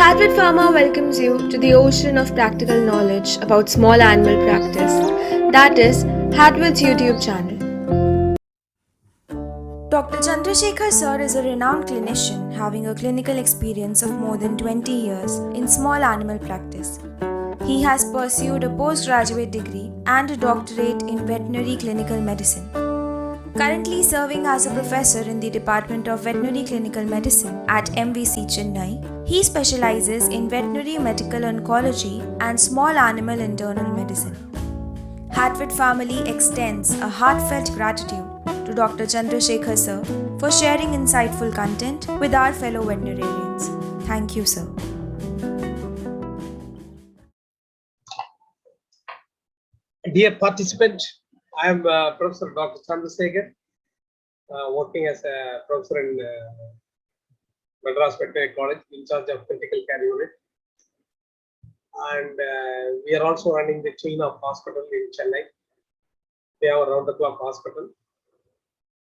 Hatvet PHARMA welcomes you to the ocean of practical knowledge about small animal practice. That is Hatvet's YouTube channel. Dr. Chandrasekhar sir is a renowned clinician having a clinical experience of more than 20 years in small animal practice. He has pursued a postgraduate degree and a doctorate in veterinary clinical medicine. Currently serving as a professor in the Department of Veterinary Clinical Medicine at MVC Chennai, he specializes in veterinary medical oncology and small animal internal medicine. Hatvet family extends a heartfelt gratitude to Dr. Chandrasekhar sir for sharing insightful content with our fellow veterinarians. Thank you, sir. Dear participant, I am Professor Dr. Chandrasekhar, working as a professor in Madras Veterinary College in charge of critical care unit. And we are also running the chain of hospital in Chennai. We have a round-the-clock hospital.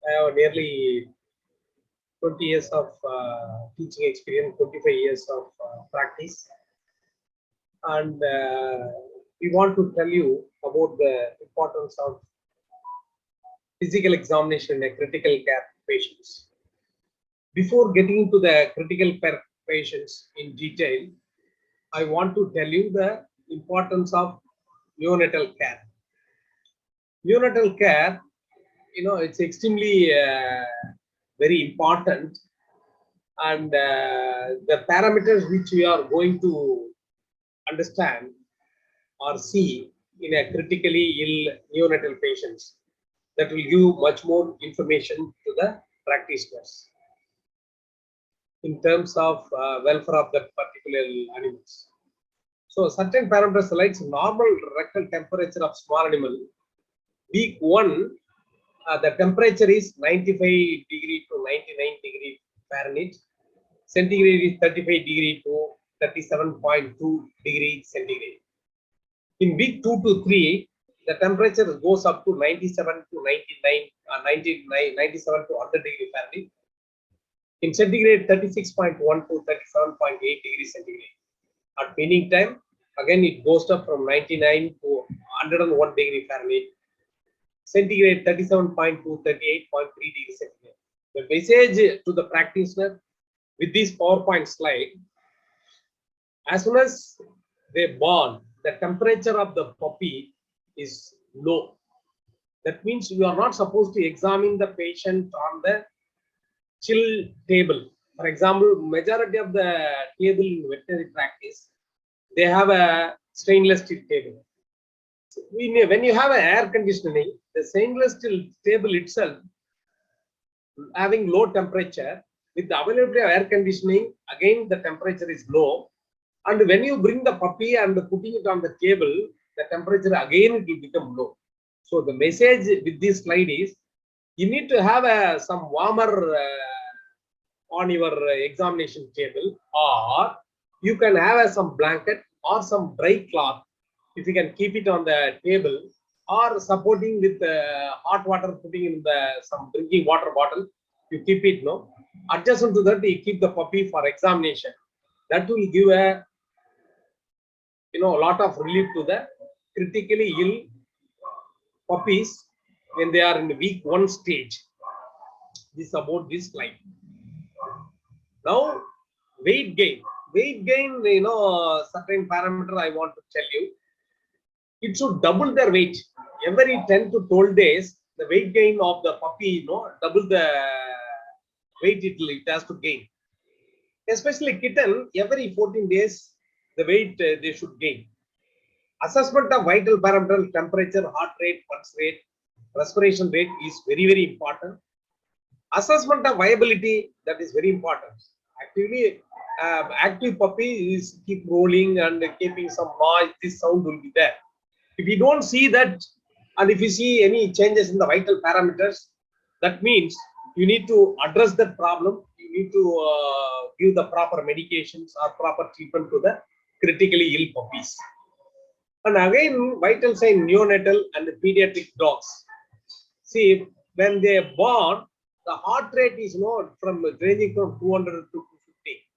I have nearly 20 years of teaching experience, 25 years of practice. And we want to tell you about the importance of physical examination in a critical care patients. Before getting into the critical care patients in detail, I want to tell you the importance of neonatal care. Neonatal care, it's extremely very important, and the parameters which we are going to understand or see in a critically ill neonatal patients, that will give much more information to the practitioners in terms of welfare of that particular animals. So certain parameters like normal rectal temperature of small animal, week 1, the temperature is 95 degree to 99 degree Fahrenheit, centigrade is 35 degree to 37.2 degree centigrade. In week 2 to 3, the temperature goes up to 97 to 99, 97 to 100 degree Fahrenheit. In centigrade, 36.1 to 37.8 degree centigrade. At weaning time, again it goes up from 99 to 101 degree Fahrenheit. Centigrade 37.2 to 38.3 degree centigrade. The message to the practitioner with this PowerPoint slide: as soon as they born, the temperature of the puppy is low. That means you are not supposed to examine the patient on the chill table. For example, majority of the table in veterinary practice, they have a stainless steel table. When you have an air conditioning, the stainless steel table itself having low temperature, with the availability of air conditioning, again the temperature is low. And when you bring the puppy and putting it on the table, the temperature again it will become low. So the message with this slide is, you need to have some warmer on your examination table, or you can have some blanket or some dry cloth. If you can keep it on the table, or supporting with hot water, putting in some drinking water bottle, you keep it. Adjacent to that, you keep the puppy for examination. That will give a lot of relief to the critically ill puppies when they are in the week 1 stage. This is about this slide. Now, weight gain. Weight gain, certain parameter I want to tell you. It should double their weight. Every 10 to 12 days, the weight gain of the puppy, double the weight it has to gain. Especially kitten, every 14 days, the weight they should gain. Assessment of vital parameter, temperature, heart rate, pulse rate, respiration rate is very, very important. Assessment of viability, that is very important. Active puppy is keep rolling and keeping some noise, this sound will be there. If you don't see that, and if you see any changes in the vital parameters, that means you need to address that problem. You need to give the proper medications or proper treatment to the critically ill puppies. And again, vital sign neonatal and pediatric dogs. See, when they are born, the heart rate is ranging from 200 to 250.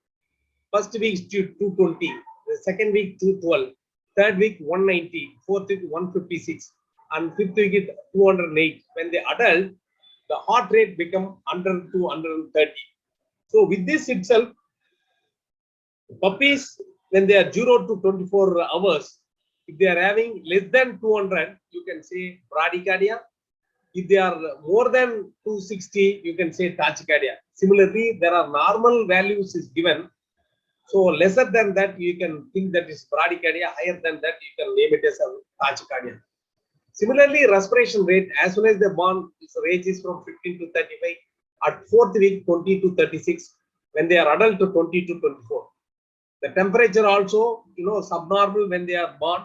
First week 220, the second week 212, third week 190, fourth week 156, and fifth week it 208. When the adult, the heart rate become 100 to 130. So with this itself, puppies, when they are 0 to 24 hours, if they are having less than 200, you can say bradycardia. If they are more than 260, you can say tachycardia. Similarly, there are normal values is given. So lesser than that, you can think that is bradycardia. Higher than that, you can name it as a tachycardia. Similarly, respiration rate, as soon as they born, its range is from 15 to 35. At fourth week, 20 to 36. When they are adult, to 20 to 24. The temperature also, subnormal when they are born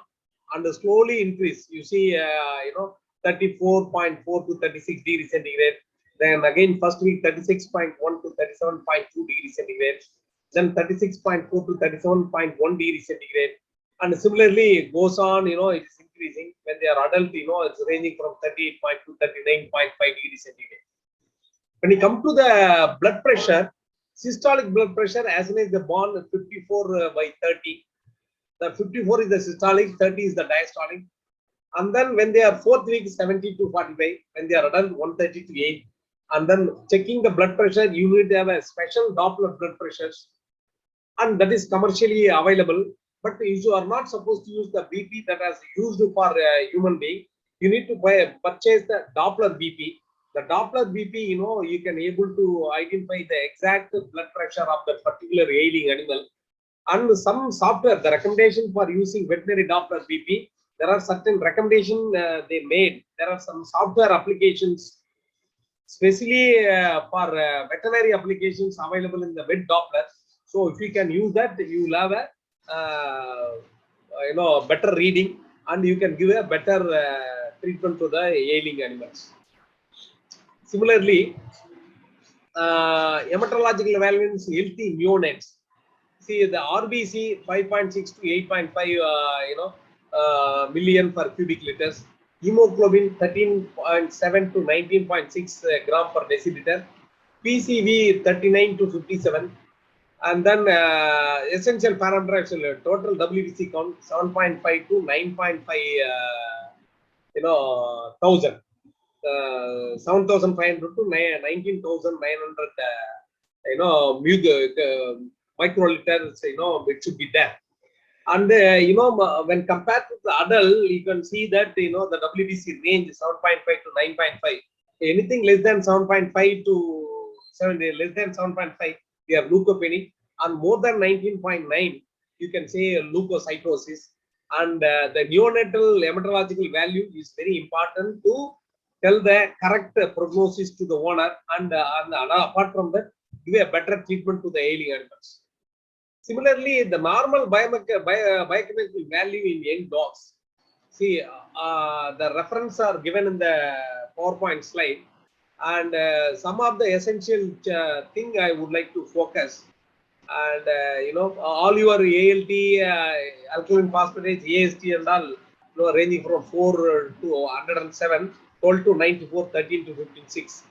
and slowly increase. You see, 34.4 to 36 degrees centigrade. Then again, first week 36.1 to 37.2 degrees centigrade. Then 36.4 to 37.1 degrees centigrade. And similarly, it goes on, it is increasing. When they are adult, it's ranging from 38 to 39.5 degrees centigrade. When you come to the blood pressure, systolic blood pressure, as soon as they born, 54 by 30. The 54 is the systolic, 30 is the diastolic. And then when they are fourth week, 70 to 45. When they are adult, 130 to 8. And then checking the blood pressure, you need to have a special Doppler blood pressures. And that is commercially available. But you are not supposed to use the BP that is used for a human being. You need to purchase the Doppler BP. The Doppler BP, you can able to identify the exact blood pressure of that particular ailing animal. And some software, the recommendation for using veterinary Doppler BP, there are certain recommendations they made. There are some software applications, especially for veterinary applications available in the vet Doppler. So if you can use that, you will have a better reading, and you can give a better treatment to the ailing animals. Similarly, hematological evaluations healthy neonates. See the RBC 5.6 to 8.5 million per cubic liters. Hemoglobin 13.7 to 19.6 gram per deciliter. PCV 39 to 57. And then essential parameters, total WBC count 7.5 to 9.5 thousand. 7,500 to 19,900 microliters, it should be there. And when compared to the adult, you can see that the WBC range is 7.5 to 9.5. Anything less than 7.5 to 7, less than 7.5, they are leukopenic, and more than 19.9, you can say leukocytosis. And the neonatal hematological value is very important to tell the correct prognosis to the owner, and apart from that, give a better treatment to the ailing animals. Similarly, the normal biochemical value in young dogs. See, the reference are given in the PowerPoint slide, and some of the essential thing I would like to focus. And all your ALT, alkaline phosphatase, AST, and all, ranging from 4 to 107. 12 to 94, 13 to 15, 6.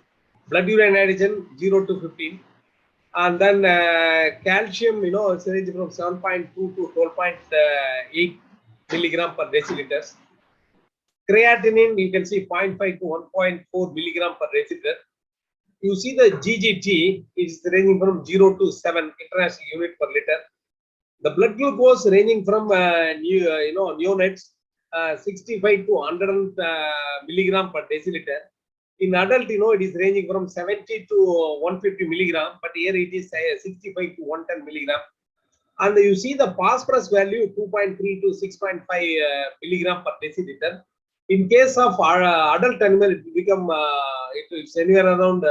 Blood urine nitrogen 0 to 15. And then calcium, it's ranging from 7.2 to 12.8 milligram per deciliter. Creatinine, you can see 0.5 to 1.4 milligram per deciliter. You see the GGT is ranging from 0 to 7 international unit per liter. The blood glucose ranging from neonates 65 to 100 milligram per deciliter. In adult, it is ranging from 70 to 150 milligram, but here it is 65 to 110 milligram. And you see the phosphorus value 2.3 to 6.5 milligram per deciliter. In case of adult animal, it will become it's anywhere around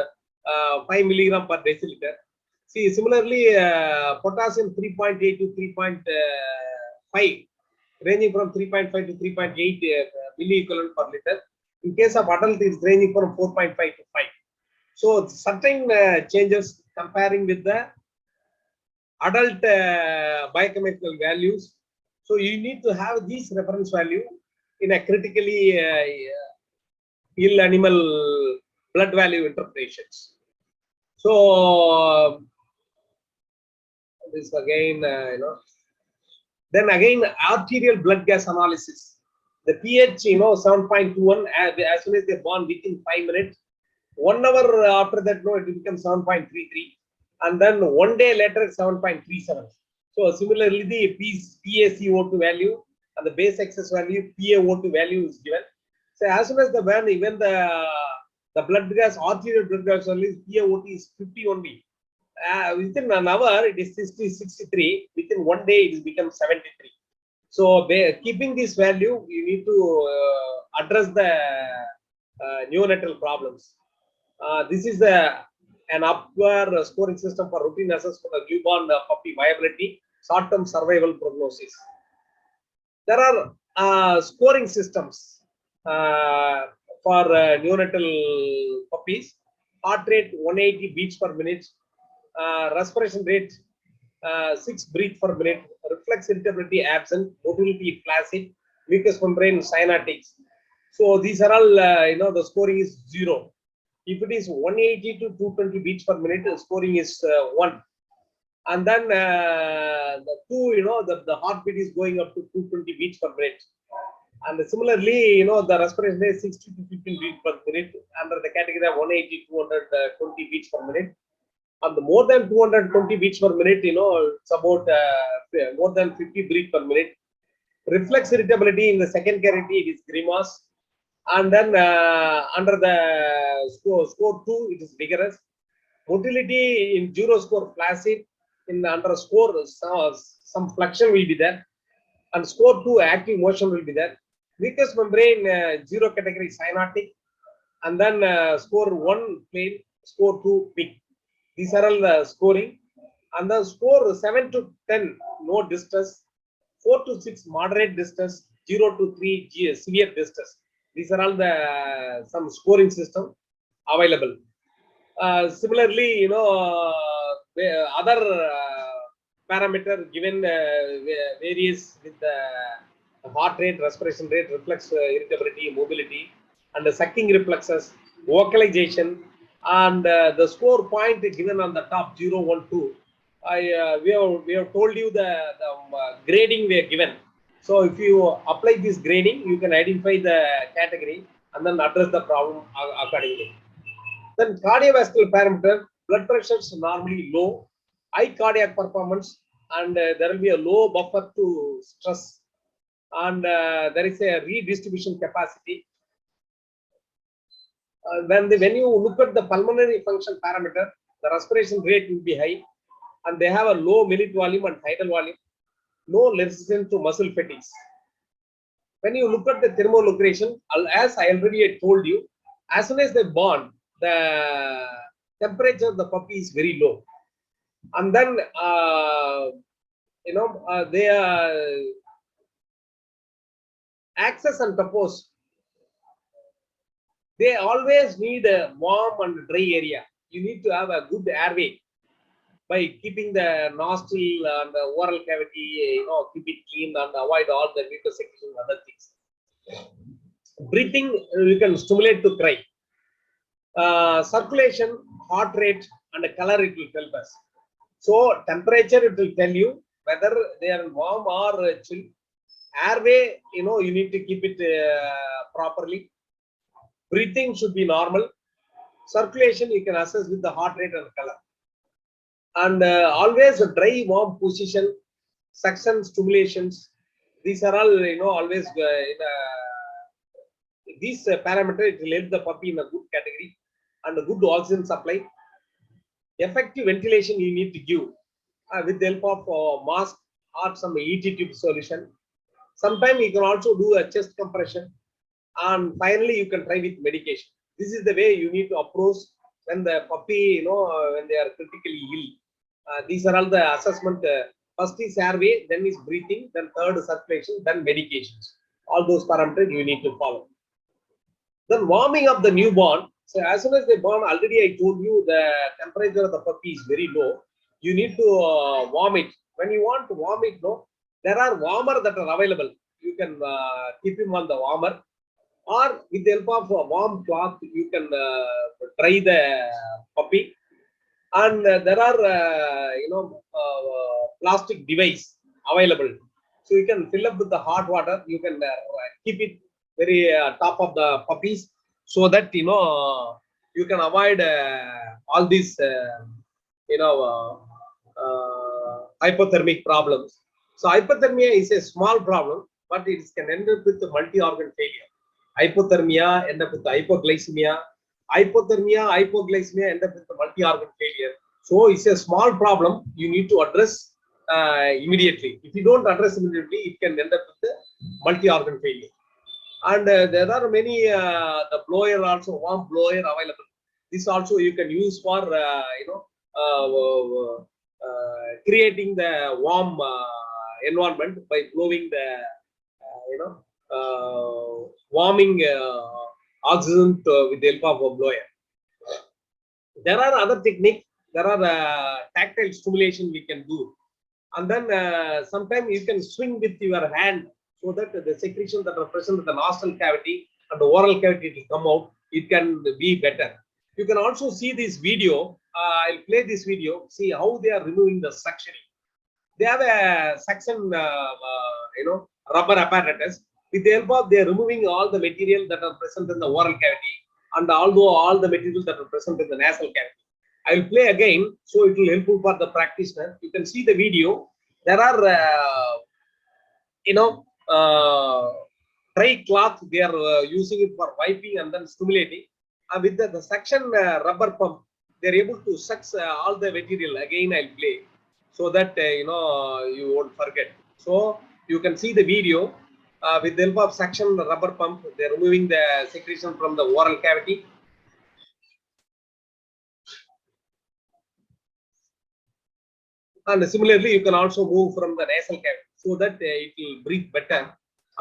5 milligram per deciliter. See, similarly, potassium 3.8 to 3.5. Ranging from 3.5 to 3.8 milliequivalent per liter. In case of adult, it's ranging from 4.5 to 5. So certain changes comparing with the adult biochemical values. So you need to have these reference value in a critically ill animal blood value interpretations. So this again, then again, arterial blood gas analysis. The pH, 7.21 as soon as they're born within 5 minutes. 1 hour after that, no, it will become 7.33. And then 1 day later, 7.37. So similarly, the PaCO2 value and the base excess value, PaO2 value is given. So as soon as even the blood gas, arterial blood gas value, PaO2 is 50 only. Within an hour, it is 63. Within 1 day, it has become 73. So keeping this value, you need to address the neonatal problems. This is an upward scoring system for routine assessment of newborn puppy viability, short-term survival prognosis. There are scoring systems for neonatal puppies. Heart rate 180 beats per minute, respiration rate 6 breaths per minute, reflex irritability absent, motility flaccid, mucous membrane cynatics. So these are all, the scoring is 0. If it is 180 to 220 beats per minute, the scoring is 1. And then the 2, the heartbeat is going up to 220 beats per minute. And similarly, the respiration rate 60 to 15 beats per minute under the category of 180 to 220 beats per minute. And more than 220 beats per minute, it's about more than 50 beats per minute. Reflex irritability in the second category, it is grimace. And then under the score 2, it is vigorous. Motility in 0 score flaccid. Under score, some flexion will be there. And score 2, active motion will be there. Mucous membrane 0 category cyanotic. And then score 1 plain, score 2 big. These are all the scoring. And the score 7 to 10, no distress. 4 to 6, moderate distress. 0 to 3, severe distress. These are all some scoring system available. Similarly, other parameter given varies with the heart rate, respiration rate, reflex irritability, mobility, and the sucking reflexes, vocalization, and the score point given on the top 0, 1, 2. We have told you the grading we are given. So if you apply this grading, you can identify the category and then address the problem accordingly. Then cardiovascular parameter, blood pressure is normally low, high cardiac performance, and there will be a low buffer to stress, and there is a redistribution capacity. When you look at the pulmonary function parameter, the respiration rate will be high, and they have a low minute volume and tidal volume, no resistance to muscle fatigue. When you look at the thermoregulation, as I already told you, as soon as they born, the temperature of the puppy is very low, and then they access and compose. They always need a warm and dry area. You need to have a good airway by keeping the nostril and the oral cavity, keep it clean and avoid all the mucus secretion and other things. Breathing, you can stimulate to cry. Circulation, heart rate, and color, it will tell us. So temperature, it will tell you whether they are warm or chill. Airway, you need to keep it properly. Breathing should be normal. Circulation, you can assess with the heart rate and color. And always a dry, warm position, suction stimulations. These are all, always these parameters, it will help the puppy in a good category and a good oxygen supply. Effective ventilation you need to give with the help of mask or some ET tube solution. Sometimes you can also do a chest compression, and finally you can try with medication. This is the way you need to approach when the puppy, when they are critically ill. These are all the assessment. First is airway, then is breathing, then third is circulation, then medications. All those parameters you need to follow. Then warming up the newborn. So as soon as they born, already I told you the temperature of the puppy is very low. You need to warm it. When you want to warm it, there are warmer that are available. You can keep him on the warmer, or with the help of a warm cloth, you can dry the puppy. And there are plastic device available. So you can fill up with the hot water. You can keep it very top of the puppies, so that you can avoid all these hypothermic problems. So hypothermia is a small problem, but it can end up with multi-organ failure. Hypothermia end up with hypoglycemia. Hypothermia, hypoglycemia end up with multi-organ failure. So it's a small problem you need to address immediately. If you don't address immediately, it can end up with multi-organ failure. And there are many the blower also, warm blower available. This also you can use for creating the warm environment by blowing the warming oxygen with the help of a blower. There are other techniques. There are tactile stimulation we can do, and then sometimes you can swing with your hand, so that the secretions that are present in the nostril cavity and the oral cavity will come out. It can be better. You can also see this video. I'll play this video. See how they are removing the suctioning. They have a suction, rubber apparatus. With the help of, they are removing all the material that are present in the oral cavity, and although all the materials that are present in the nasal cavity. I will play again, so it will helpful for the practitioner. You can see the video. There are, dry cloth. They are using it for wiping and then stimulating. With the suction rubber pump, they are able to suck all the material. Again, I'll play, so that you won't forget. So you can see the video. With the help of suction rubber pump, they are removing the secretion from the oral cavity. And similarly, you can also move from the nasal cavity, so that it will breathe better.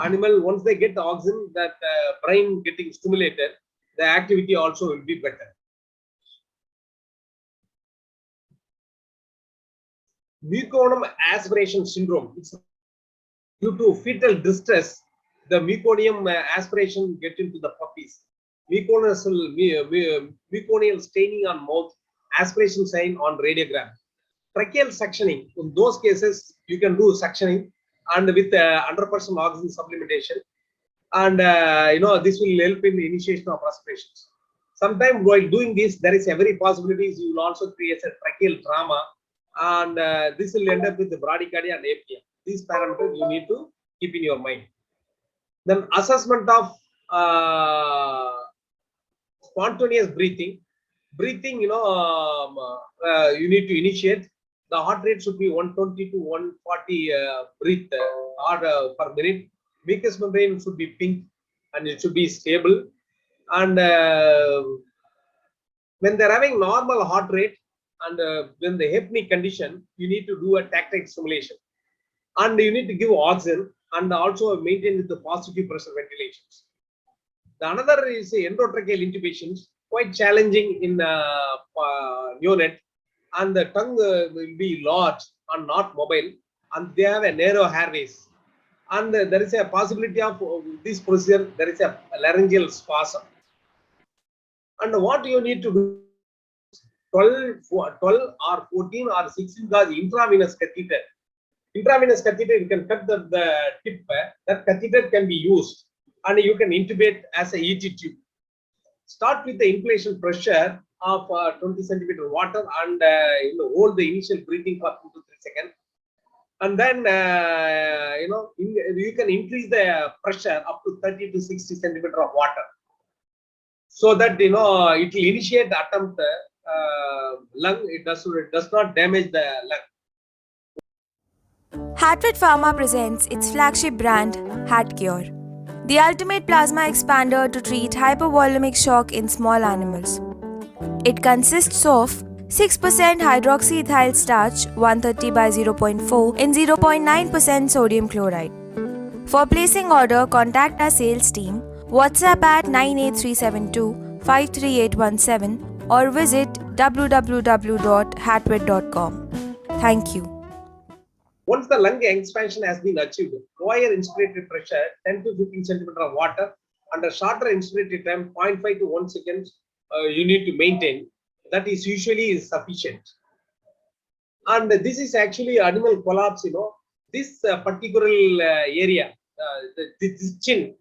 Animal, once they get the oxygen, that brain getting stimulated, the activity also will be better. Meconium aspiration syndrome. It's due to fetal distress. The meconium aspiration get into the puppies. Meconial staining on mouth, aspiration sign on radiogram. Tracheal suctioning. In those cases, you can do suctioning and with 100% oxygen supplementation, and this will help in the initiation of respirations. Sometimes while doing this, there is every possibility you will also create a tracheal trauma, and this will end up with the bradycardia and apnea. These parameters you need to keep in your mind. Then assessment of spontaneous breathing. Breathing, you need to initiate. The heart rate should be 120 to 140 breath per minute. Mucous membrane should be pink and it should be stable. And when they're having normal heart rate and when the hypnic condition, you need to do a tactile stimulation. And you need to give oxygen and also maintain with the positive pressure ventilations. The another is endotracheal intubations, quite challenging in neonate, and the tongue will be large and not mobile, and they have a narrow airways. And there is a possibility of this procedure, there is a laryngeal spasm. And what you need to do, 12 or 14 or 16 gauge intravenous catheter. Intravenous catheter, you can cut the tip, that catheter can be used, and you can intubate as a ET tube. Start with the inhalation pressure of 20 centimeter water and hold the initial breathing for 2 to 3 seconds. And then you can increase the pressure up to 30 to 60 centimeter of water, so that it will initiate the attempt lung. It does not damage the lung. Hatvet Pharma presents its flagship brand, HatCure, the ultimate plasma expander to treat hypovolemic shock in small animals. It consists of 6% hydroxyethyl starch 130 by 0.4 in 0.9% sodium chloride. For placing order, contact our sales team, WhatsApp at 98372 53817 or visit www.hatvet.com. Thank you. Once the lung expansion has been achieved, lower inspiratory pressure 10 to 15 centimeter of water and a shorter inspiratory time 0.5 to 1 second you need to maintain. That is usually sufficient. And this is actually animal collapse. This particular area, this chin,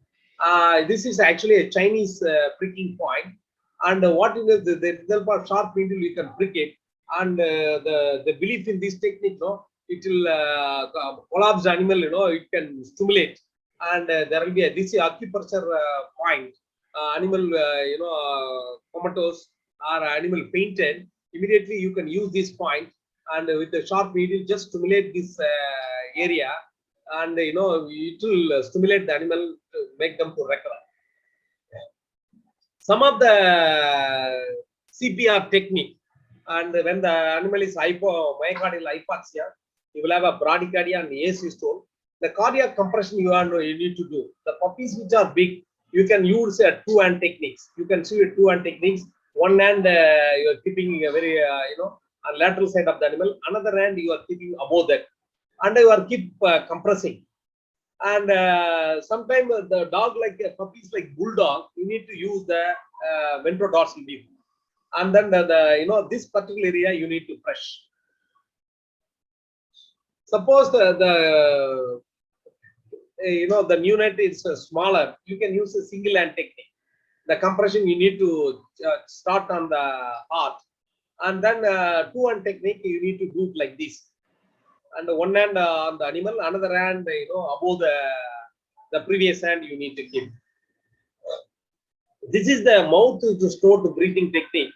this is actually a Chinese pricking point. And what is the result of sharp needle, you can prick it. And the belief in this technique, it will collapse the animal, it can stimulate. And there will be this acupressure point. Animal, comatose or animal fainted. Immediately you can use this point, and with the sharp needle just stimulate this area, and it will stimulate the animal to make them to recover. Some of the CPR technique, and when the animal is myocardial hypoxia, you will have a bradycardia and asystole. The cardiac compression you need to do. The puppies which are big, you can use two-hand techniques. You can see two-hand techniques. One hand you are keeping a very on lateral side of the animal. Another hand you are keeping above that, and you are keep compressing. And sometimes the dog, like puppies like bulldog, you need to use the ventrodorsal beam, and then this particular area you need to press. Suppose the neonate is smaller, you can use a single hand technique. The compression you need to start on the heart, and then two-hand technique you need to do it like this. And one hand on the animal, another hand above the previous hand you need to keep. This is the mouth to store the breathing technique.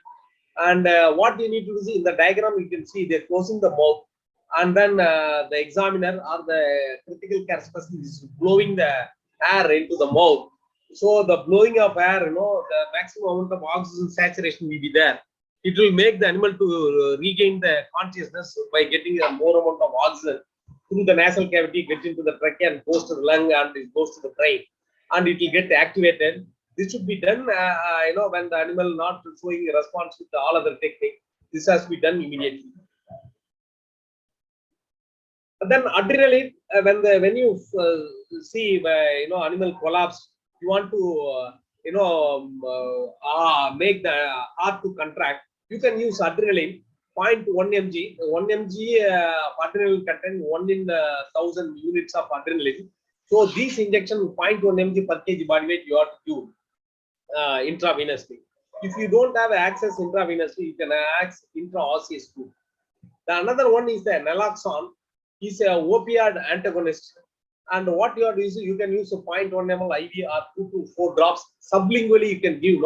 And what you need to do in the diagram, you can see they're closing the mouth, and then the examiner or the critical care specialist is blowing the air into the mouth. So the blowing of air, the maximum amount of oxygen saturation will be there. It will make the animal to regain the consciousness by getting a more amount of oxygen through the nasal cavity, get into the trachea and goes to the lung, and it goes to the brain, and it will get activated. This should be done, when the animal not showing a response with all other technique. This has to be done immediately. And then adrenaline, when you see animal collapse, you want to make the heart to contract. You can use adrenaline 0.1 mg. 1 mg adrenaline contain 1 in 1,000 units of adrenaline. So this injection 0.1 mg per kg body weight you have to do intravenously. If you don't have access intravenously, you can access intraosseous too. The another one is the naloxone. Is a opioid antagonist, and what you are using, you can use a 0.1 ml IV or 2 to 4 drops sublingually. You can give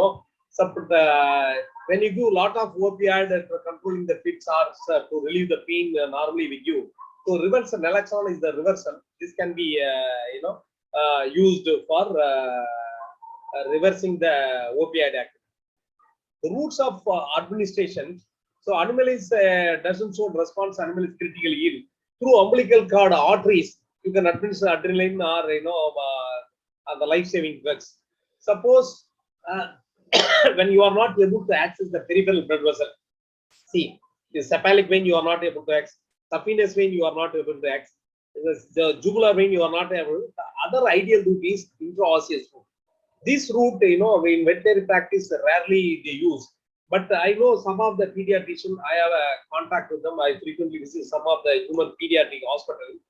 when you give a lot of opioid for controlling the fits or to relieve the pain, normally we give. So reversal naloxone is the reversal. This can be used for reversing the opioid action. The routes of administration. So animal is doesn't show response. Animal is critically ill. Through umbilical cord arteries, you can administer adrenaline or the life-saving drugs. Suppose when you are not able to access the peripheral blood vessel, see the cephalic vein you are not able to access, saphenous vein you are not able to access, the jugular vein you are not able. The other ideal route is intraosseous route. This route, in veterinary practice, rarely they use. But I know some of the pediatrician, I have a contact with them. I frequently visit some of the human pediatric hospitals.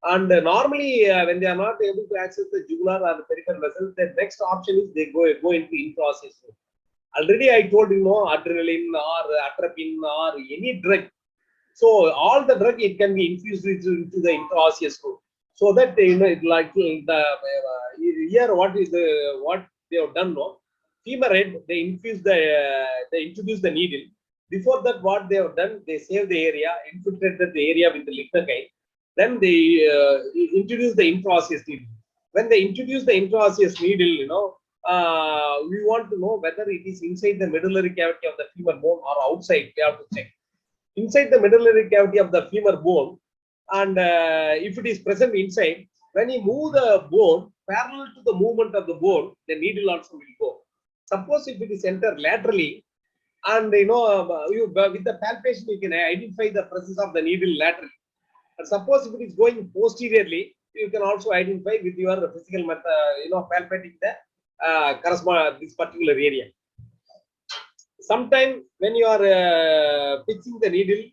And normally, when they are not able to access the jugular or the peripheral vessels, the next option is they go into intraosseous route. Already I told adrenaline or atropine or any drug. So all the drug, it can be infused into the intraosseous route. So that like the here what they have done femur head, they introduce the needle. Before that, what they have done, they save the area, infiltrated the area with the lignocaine. Then they introduce the intraosseous needle. When they introduce the intraosseous needle, we want to know whether it is inside the medullary cavity of the femur bone or outside. We have to check. Inside the medullary cavity of the femur bone, and if it is present inside, when you move the bone parallel to the movement of the bone, the needle also will go. Suppose if it is entered laterally, and with the palpation you can identify the presence of the needle laterally. And suppose if it is going posteriorly, you can also identify with your physical method, palpating the corresponding this particular area. Sometimes when you are fixing the needle,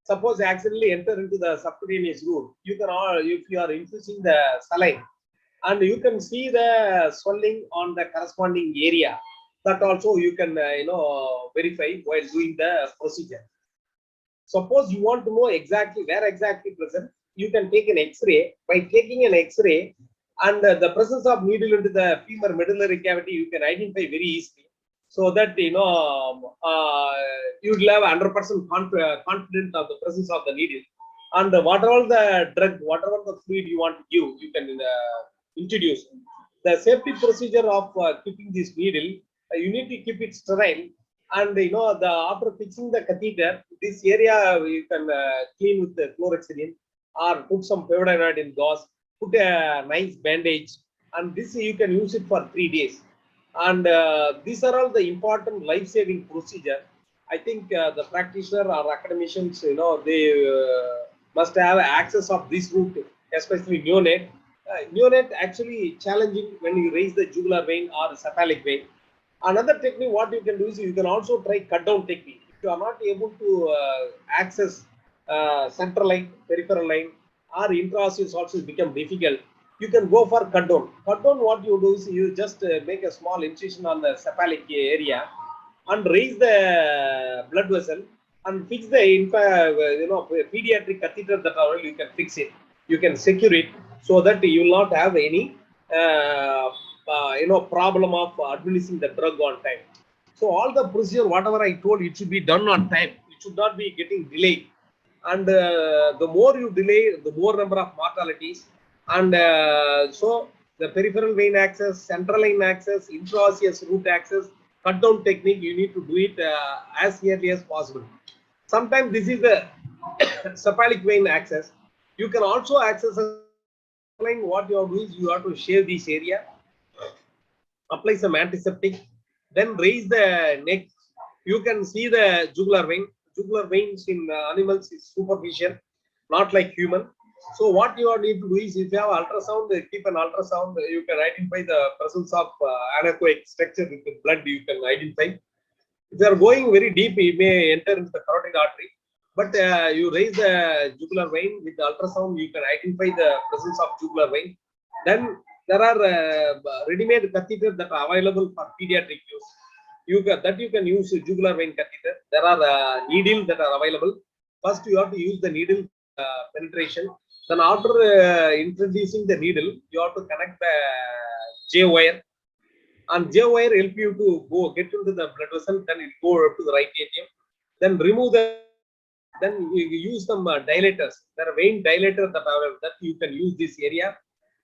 Suppose you accidentally enter into the subcutaneous route, you can all, if you are infusing the saline, and you can see the swelling on the corresponding area. That also you can verify while doing the procedure. Suppose you want to know exactly where exactly present, you can take an X-ray. By taking an X-ray and the presence of needle into the femur medullary cavity, you can identify very easily. So that you will have 100% confident of the presence of the needle, and whatever the drug, whatever the fluid you want to give, you can introduce. The safety procedure of keeping this needle, you need to keep it sterile, and after fixing the catheter, this area you can clean with the chlorhexidine or put some in gauze, put a nice bandage, and this you can use it for 3 days. And these are all the important life-saving procedure. I think the practitioner or academicians, they must have access of this route, especially neonate. Neonate actually challenging when you raise the jugular vein or cephalic vein. Another technique, what you can do is you can also try cut down technique. If you are not able to access central line, peripheral line, or intraosseous also become difficult, you can go for cut down. Cut down, what you do is you just make a small incision on the cephalic area and raise the blood vessel and fix the pediatric catheter that already you can fix it. You can secure it so that you will not have any problem of administering the drug on time. So all the procedure, whatever I told, it should be done on time. It should not be getting delayed. And the more you delay, the more number of mortalities. And so the peripheral vein access, central line access, intraosseous route access, cut down technique, you need to do it as early as possible. Sometimes this is the cephalic vein access. You can also access a line. What you have to do is you have to shave this area, apply some antiseptic, then raise the neck. You can see the jugular vein. Jugular veins in animals is superficial, not like human. So what you need to do is, if you have ultrasound, keep an ultrasound. You can identify the presence of anechoic structure with the blood. You can identify. If you are going very deep, you may enter into the carotid artery. But you raise the jugular vein with the ultrasound, you can identify the presence of jugular vein. Then there are ready-made catheters that are available for pediatric use. You can use jugular vein catheter. There are needles that are available. First, you have to use the needle penetration. Then after introducing the needle, you have to connect the J wire, and J wire help you to go get into the blood vessel. Then it go up to the right atrium. Then remove the. Then you use some dilators. There are vein dilator that you can use this area.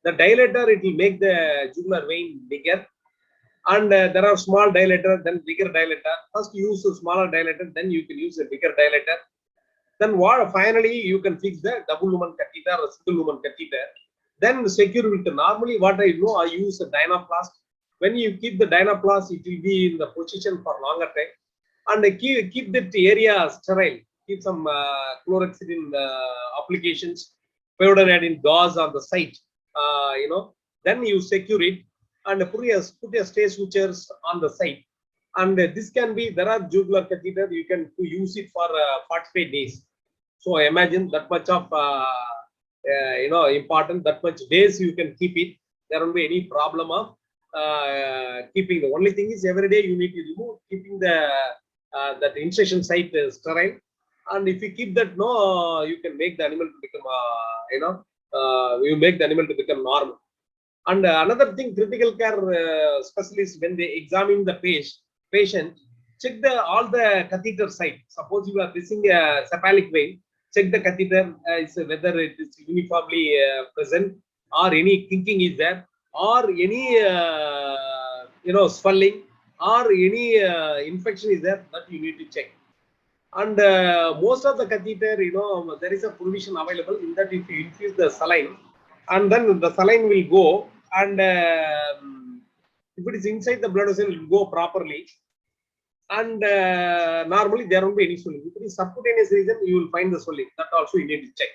The dilator, it will make the jugular vein bigger, and there are small dilator, then bigger dilator. First use a smaller dilator, then you can use a bigger dilator. Then finally you can fix the double lumen catheter or single lumen catheter. Then secure with normally what I know, I use a dynaplast. When you keep the dynaplast, it will be in the position for longer time, and keep that area sterile. Keep some chlorhexidine applications, in gauze on the site. Then you secure it and put a stay sutures on the site. And this can be, there are jugular catheter, you can use it for 45 days. So imagine that much of important, that much days you can keep it. There won't be any problem of keeping. The only thing is every day you need to remove, keeping the that incision site sterile. And if you keep that, you can make the animal to become you make the animal to become normal. And another thing, critical care specialists, when they examine the patient, check all the catheter site. Suppose you are missing a cephalic vein, check the catheter whether it is uniformly present, or any kinking is there, or any swelling, or any infection is there, that you need to check. And most of the catheter, there is a provision available in that if you infuse the saline, and then the saline will go, and if it is inside the blood vessel, it will go properly. And normally there won't be any swelling. If it is subcutaneous region, you will find the swelling. That also you need to check.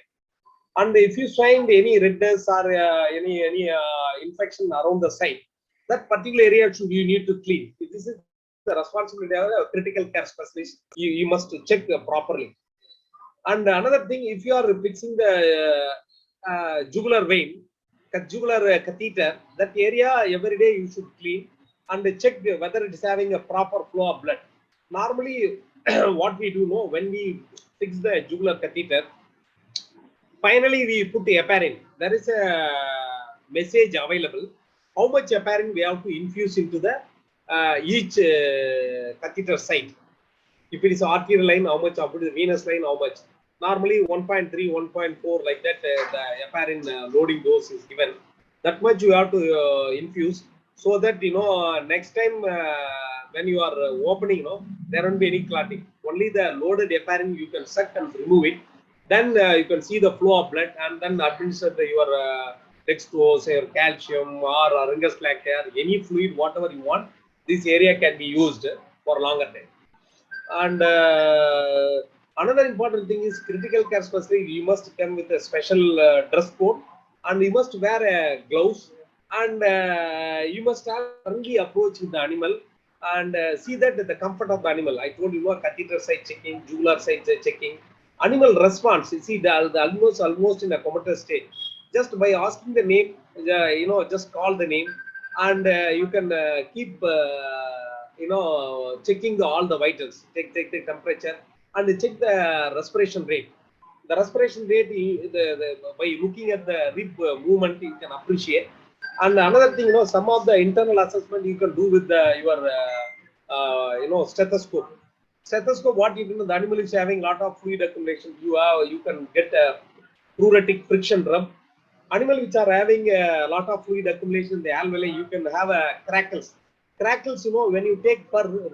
And if you find any redness or any infection around the site, that particular area you need to clean. This is the responsibility of a critical care specialist. You must check properly. And another thing, if you are fixing the jugular vein, jugular catheter, that area every day you should clean and check whether it is having a proper flow of blood. Normally, what we do know, when we fix the jugular catheter, finally we put the heparin. There is a message available how much heparin we have to infuse into the each catheter site. If it is arterial line, how much? If it is venous line, how much? Normally 1.3, 1.4 like that, the heparin loading dose is given. That much you have to infuse, so that next time when you are opening, there won't be any clotting. Only the loaded heparin you can suck and remove it. Then you can see the flow of blood, and then administer your dextrose or calcium or Ringer's lactate, any fluid, whatever you want. This area can be used for longer time. And another important thing is critical care specialist. You must come with a special dress code, and you must wear gloves, and you must have friendly approach with the animal, and see that the comfort of the animal. I told you, catheter site checking, jugular site checking, animal response. You see, the almost in a comatose state. Just by asking the name, just call the name, and you can keep checking all the vitals, take the temperature, and check the respiration rate. The respiration rate, by looking at the rib movement, you can appreciate. And another thing, some of the internal assessment you can do with your stethoscope. Stethoscope, what you do, the animal is having a lot of fluid accumulation. You can get a pruritic friction rub. Animal which are having a lot of fluid accumulation in the alveoli, you can have crackles. Crackles, when you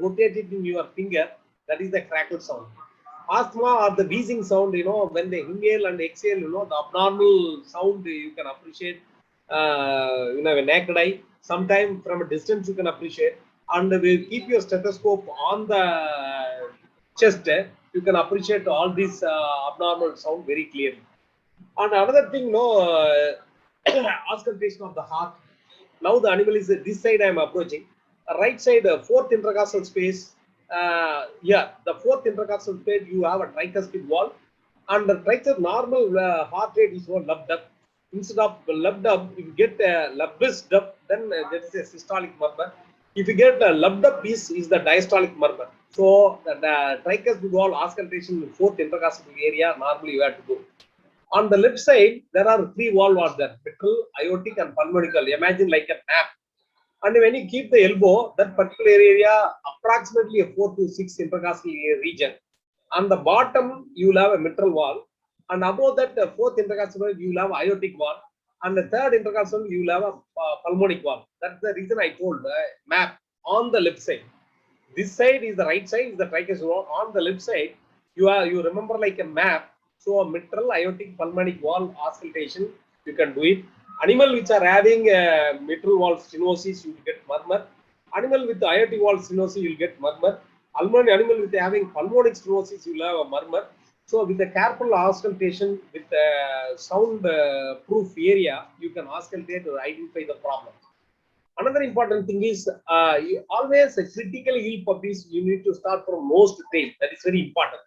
rotate it in your finger, that is the crackle sound. Asthma or the wheezing sound, when they inhale and exhale, the abnormal sound you can appreciate with naked eye. Sometime from a distance you can appreciate. And we keep your stethoscope on the chest, you can appreciate all these abnormal sound very clearly. And another thing, auscultation of the heart. Now the animal is this side I am approaching. Right side, fourth intercostal space. The fourth intercostal space, you have a tricuspid wall. And the tricuspid normal heart rate is lubbed up. Instead of lubbed up, if you get lubbed up, then there is a systolic murmur. If you get lubbed up, is the diastolic murmur. So the tricuspid wall auscultation in fourth intercostal area, normally you have to go. On the left side, there are three valves there: mitral, aortic, and pulmonary. Imagine like a map. And when you keep the elbow, that particular area, approximately a 4 to 6 intercostal region. On the bottom, you will have a mitral valve, and above that, the fourth intercostal, you will have aortic valve, and the third intercostal, you will have a pulmonic valve. That's the reason I told map on the left side. This side is the right side, is the tricuspid valve. On the left side, you remember like a map. So mitral, aortic, pulmonic valve auscultation, you can do it. Animal which are having mitral valve stenosis, you will get murmur. Animal with aortic valve stenosis, you will get murmur. Animal with having pulmonic stenosis, you will have a murmur. So with the careful auscultation, with the sound proof area, you can auscultate or identify the problem. Another important thing is always critically ill puppies, you need to start from nose to tail. That is very important.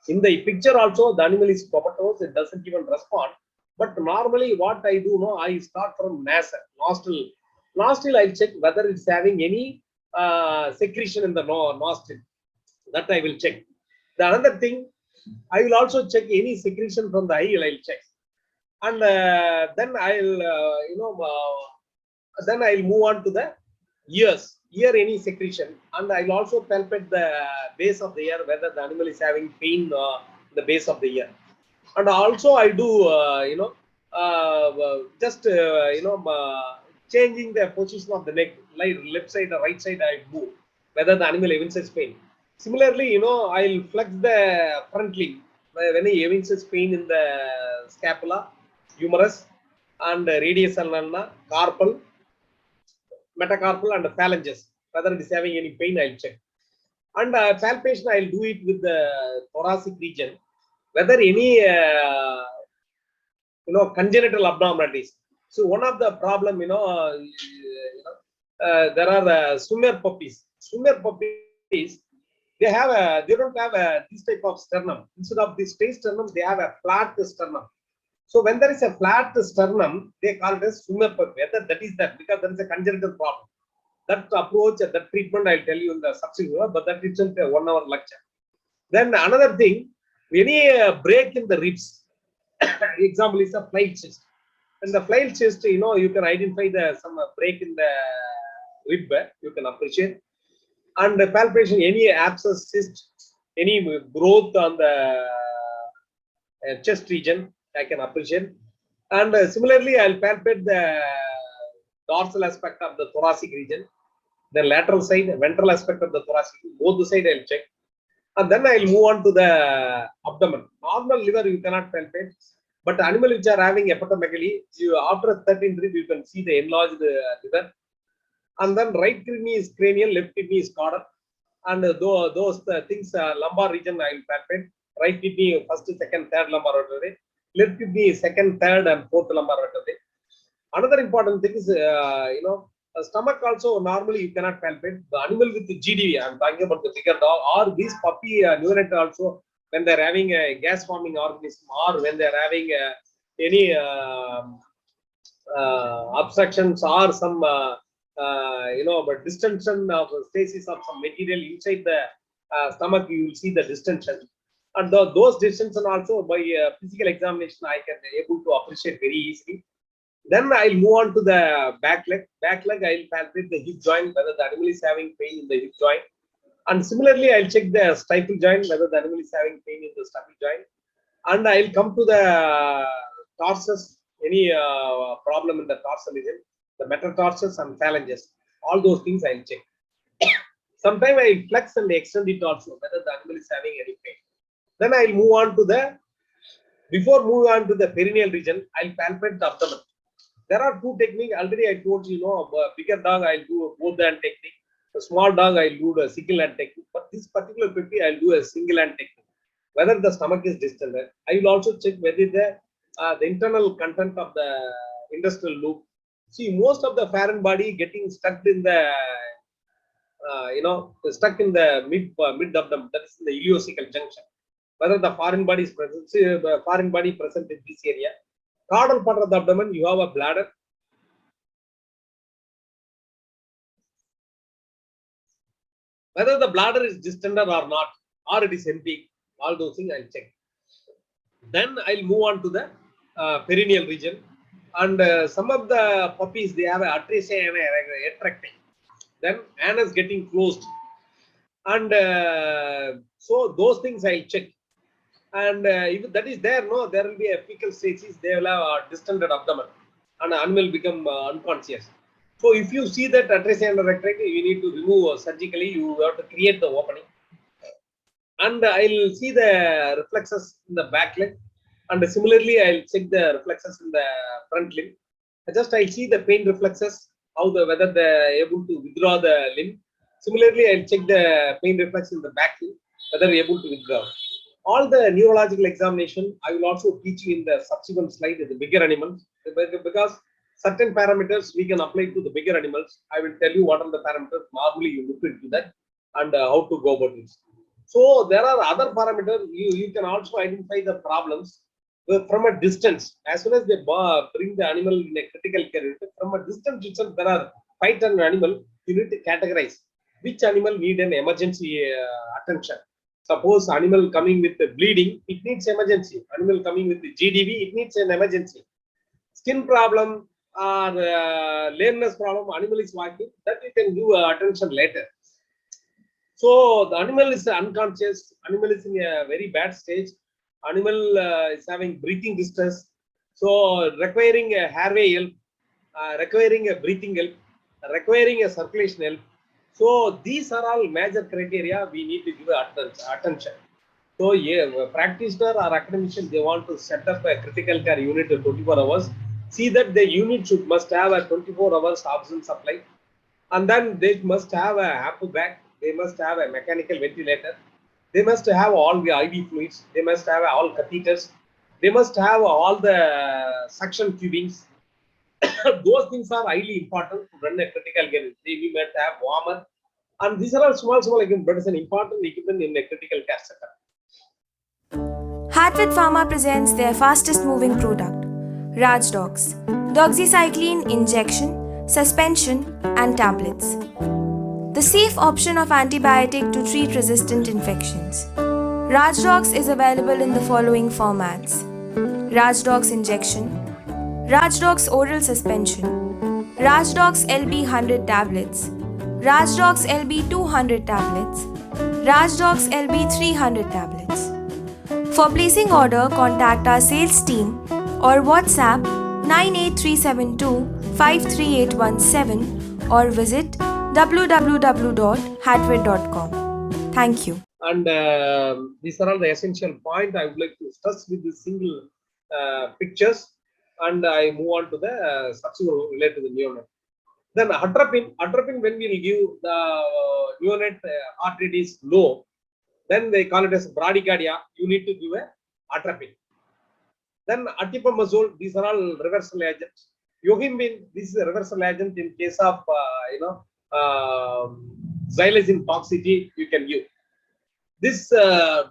In the picture also, the animal is comatose, it doesn't even respond. But normally what I do, I start from nostril. Nostril, I'll check whether it's having any secretion in the nostril. That I will check. The another thing, I will also check any secretion from the eye, I'll check. And then I'll move on to the ears. Ear any secretion, and I'll also palpate the base of the ear whether the animal is having pain in the base of the ear. And also I do changing the position of the neck, like left side or right side, I move whether the animal evinces pain. Similarly, I'll flex the front limb when he evinces pain in the scapula, humerus, and radius ulna, carpal, metacarpal, and phalanges. Whether it is having any pain, I'll check. And palpation, I'll do it with the thoracic region. Whether any congenital abnormalities. So one of the problem, there are swimmer puppies. Swimmer puppies, they don't have this type of sternum. Instead of this straight sternum, they have a flat sternum. So when there is a flat sternum, they call it as swimmer puppy. Whether that is that, because there is a congenital problem. That approach, that treatment, I'll tell you in the subsequent, but that isn't a 1 hour lecture. Then another thing, any break in the ribs, example is a flail chest. In the flail chest, you can identify some break in the rib, you can appreciate. And the palpation, any abscess, cyst, any growth on the chest region, I can appreciate. And similarly, I'll palpate the dorsal aspect of the thoracic region, the lateral side, ventral aspect of the thoracic, both the side I'll check. And then I'll move on to the abdomen. Normal liver you cannot palpate, but animal which are having hepatomegaly, after 13th rib you can see the enlarged liver. And then right kidney is cranial, left kidney is caudal. And those things, lumbar region I will palpate. Right kidney first, second, third lumbar vertebrae. Left kidney second, third, and fourth lumbar vertebrae. Another important thing is, stomach also normally you cannot palpate. The animal with the GDV, I'm talking about the bigger dog, or these puppy neonate also, when they're having a gas forming organism, or when they're having any obstructions or some but distension of stasis of some material inside the stomach, you will see the distension. And those distension also by physical examination I can able to appreciate very easily. Then I'll move on to the back leg. Back leg, I'll palpate the hip joint, whether the animal is having pain in the hip joint. And similarly, I'll check the stifle joint, whether the animal is having pain in the stifle joint. And I'll come to the tarsus, any problem in the tarsal region, the metatarsus and phalanges. All those things I'll check. Sometimes I'll flex and extend it also, whether the animal is having any pain. Then I'll move on to the, before moving on to the perineal region, I'll palpate the abdomen. There are two techniques. Already I told you, a bigger dog I'll do both hand technique. A small dog I'll do the single hand technique. But this particular puppy I'll do a single hand technique. Whether the stomach is distended, I will also check whether the internal content of the intestinal loop. See, most of the foreign body getting stuck in the mid abdomen, that is in the ileocecal junction. Whether the foreign body is present, the foreign body present in this area. Caudal part of the abdomen, you have a bladder. Whether the bladder is distended or not, or it is empty, all those things I'll check. Then I'll move on to the perineal region. And some of the puppies, they have a ARTERIAL attracting. Then anus getting closed. And so those things I'll check. And if that is there, there will be a fecal stasis, they will have a distended abdomen and the animal become unconscious. So if you see that ARTERIAL attracting, you need to remove surgically, you have to create the opening. And I'll see the reflexes in the back leg. And similarly, I'll check the reflexes in the front limb. I'll see the pain reflexes, whether they're able to withdraw the limb. Similarly, I'll check the pain reflex in the back limb, whether they're able to withdraw. All the neurological examination, I will also teach you in the subsequent slide with the bigger animals, because certain parameters we can apply to the bigger animals. I will tell you what are the parameters. Normally, you look into that and how to go about it. So there are other parameters. You can also identify the problems from a distance. As soon as they bring the animal in a critical care, from a distance itself, there are 5 animal. You need to categorize which animal need an emergency attention. Suppose animal coming with the bleeding, it needs emergency. Animal coming with the GDV, it needs an emergency. Skin problem or lameness problem, animal is walking, that you can give attention later. So the animal is unconscious, animal is in a very bad stage, animal is having breathing distress, so requiring a airway help, requiring a breathing help, requiring a circulation help. So these are all major criteria we need to give attention. So practitioner or academician, they want to set up a critical care unit of 24 hours. See that the unit must have a 24 hours oxygen supply, and then they must have a HAPO bag, they must have a mechanical ventilator, they must have all the IV fluids, they must have all catheters, they must have all the suction tubings. Those things are highly important to run a critical care. We must have warmer, And these are all small equipment, but it's an important equipment in a critical care setup. Hatvet Pharma presents their fastest moving product, Rajdox, doxycycline injection, suspension, and tablets. The safe option of antibiotic to treat resistant infections. Rajdox is available in the following formats: Rajdox injection, Rajdox oral suspension, Rajdox LB 100 tablets, Rajdox LB 200 tablets, Rajdox LB 300 tablets. For placing order, contact our sales team or WhatsApp 98372 53817 or visit www.hatvet.com. Thank you. And these are all the essential points I would like to stress with this single pictures, and I move on to the subsequent related to the neonate. Then atropine, when we will give the neonate heart rate is low, then they call it as bradycardia. You need to give a atropine. Then atipamazole, these are all reversal agents. Yohimbine, this is a reversal agent in case of xylazine toxicity. You can give this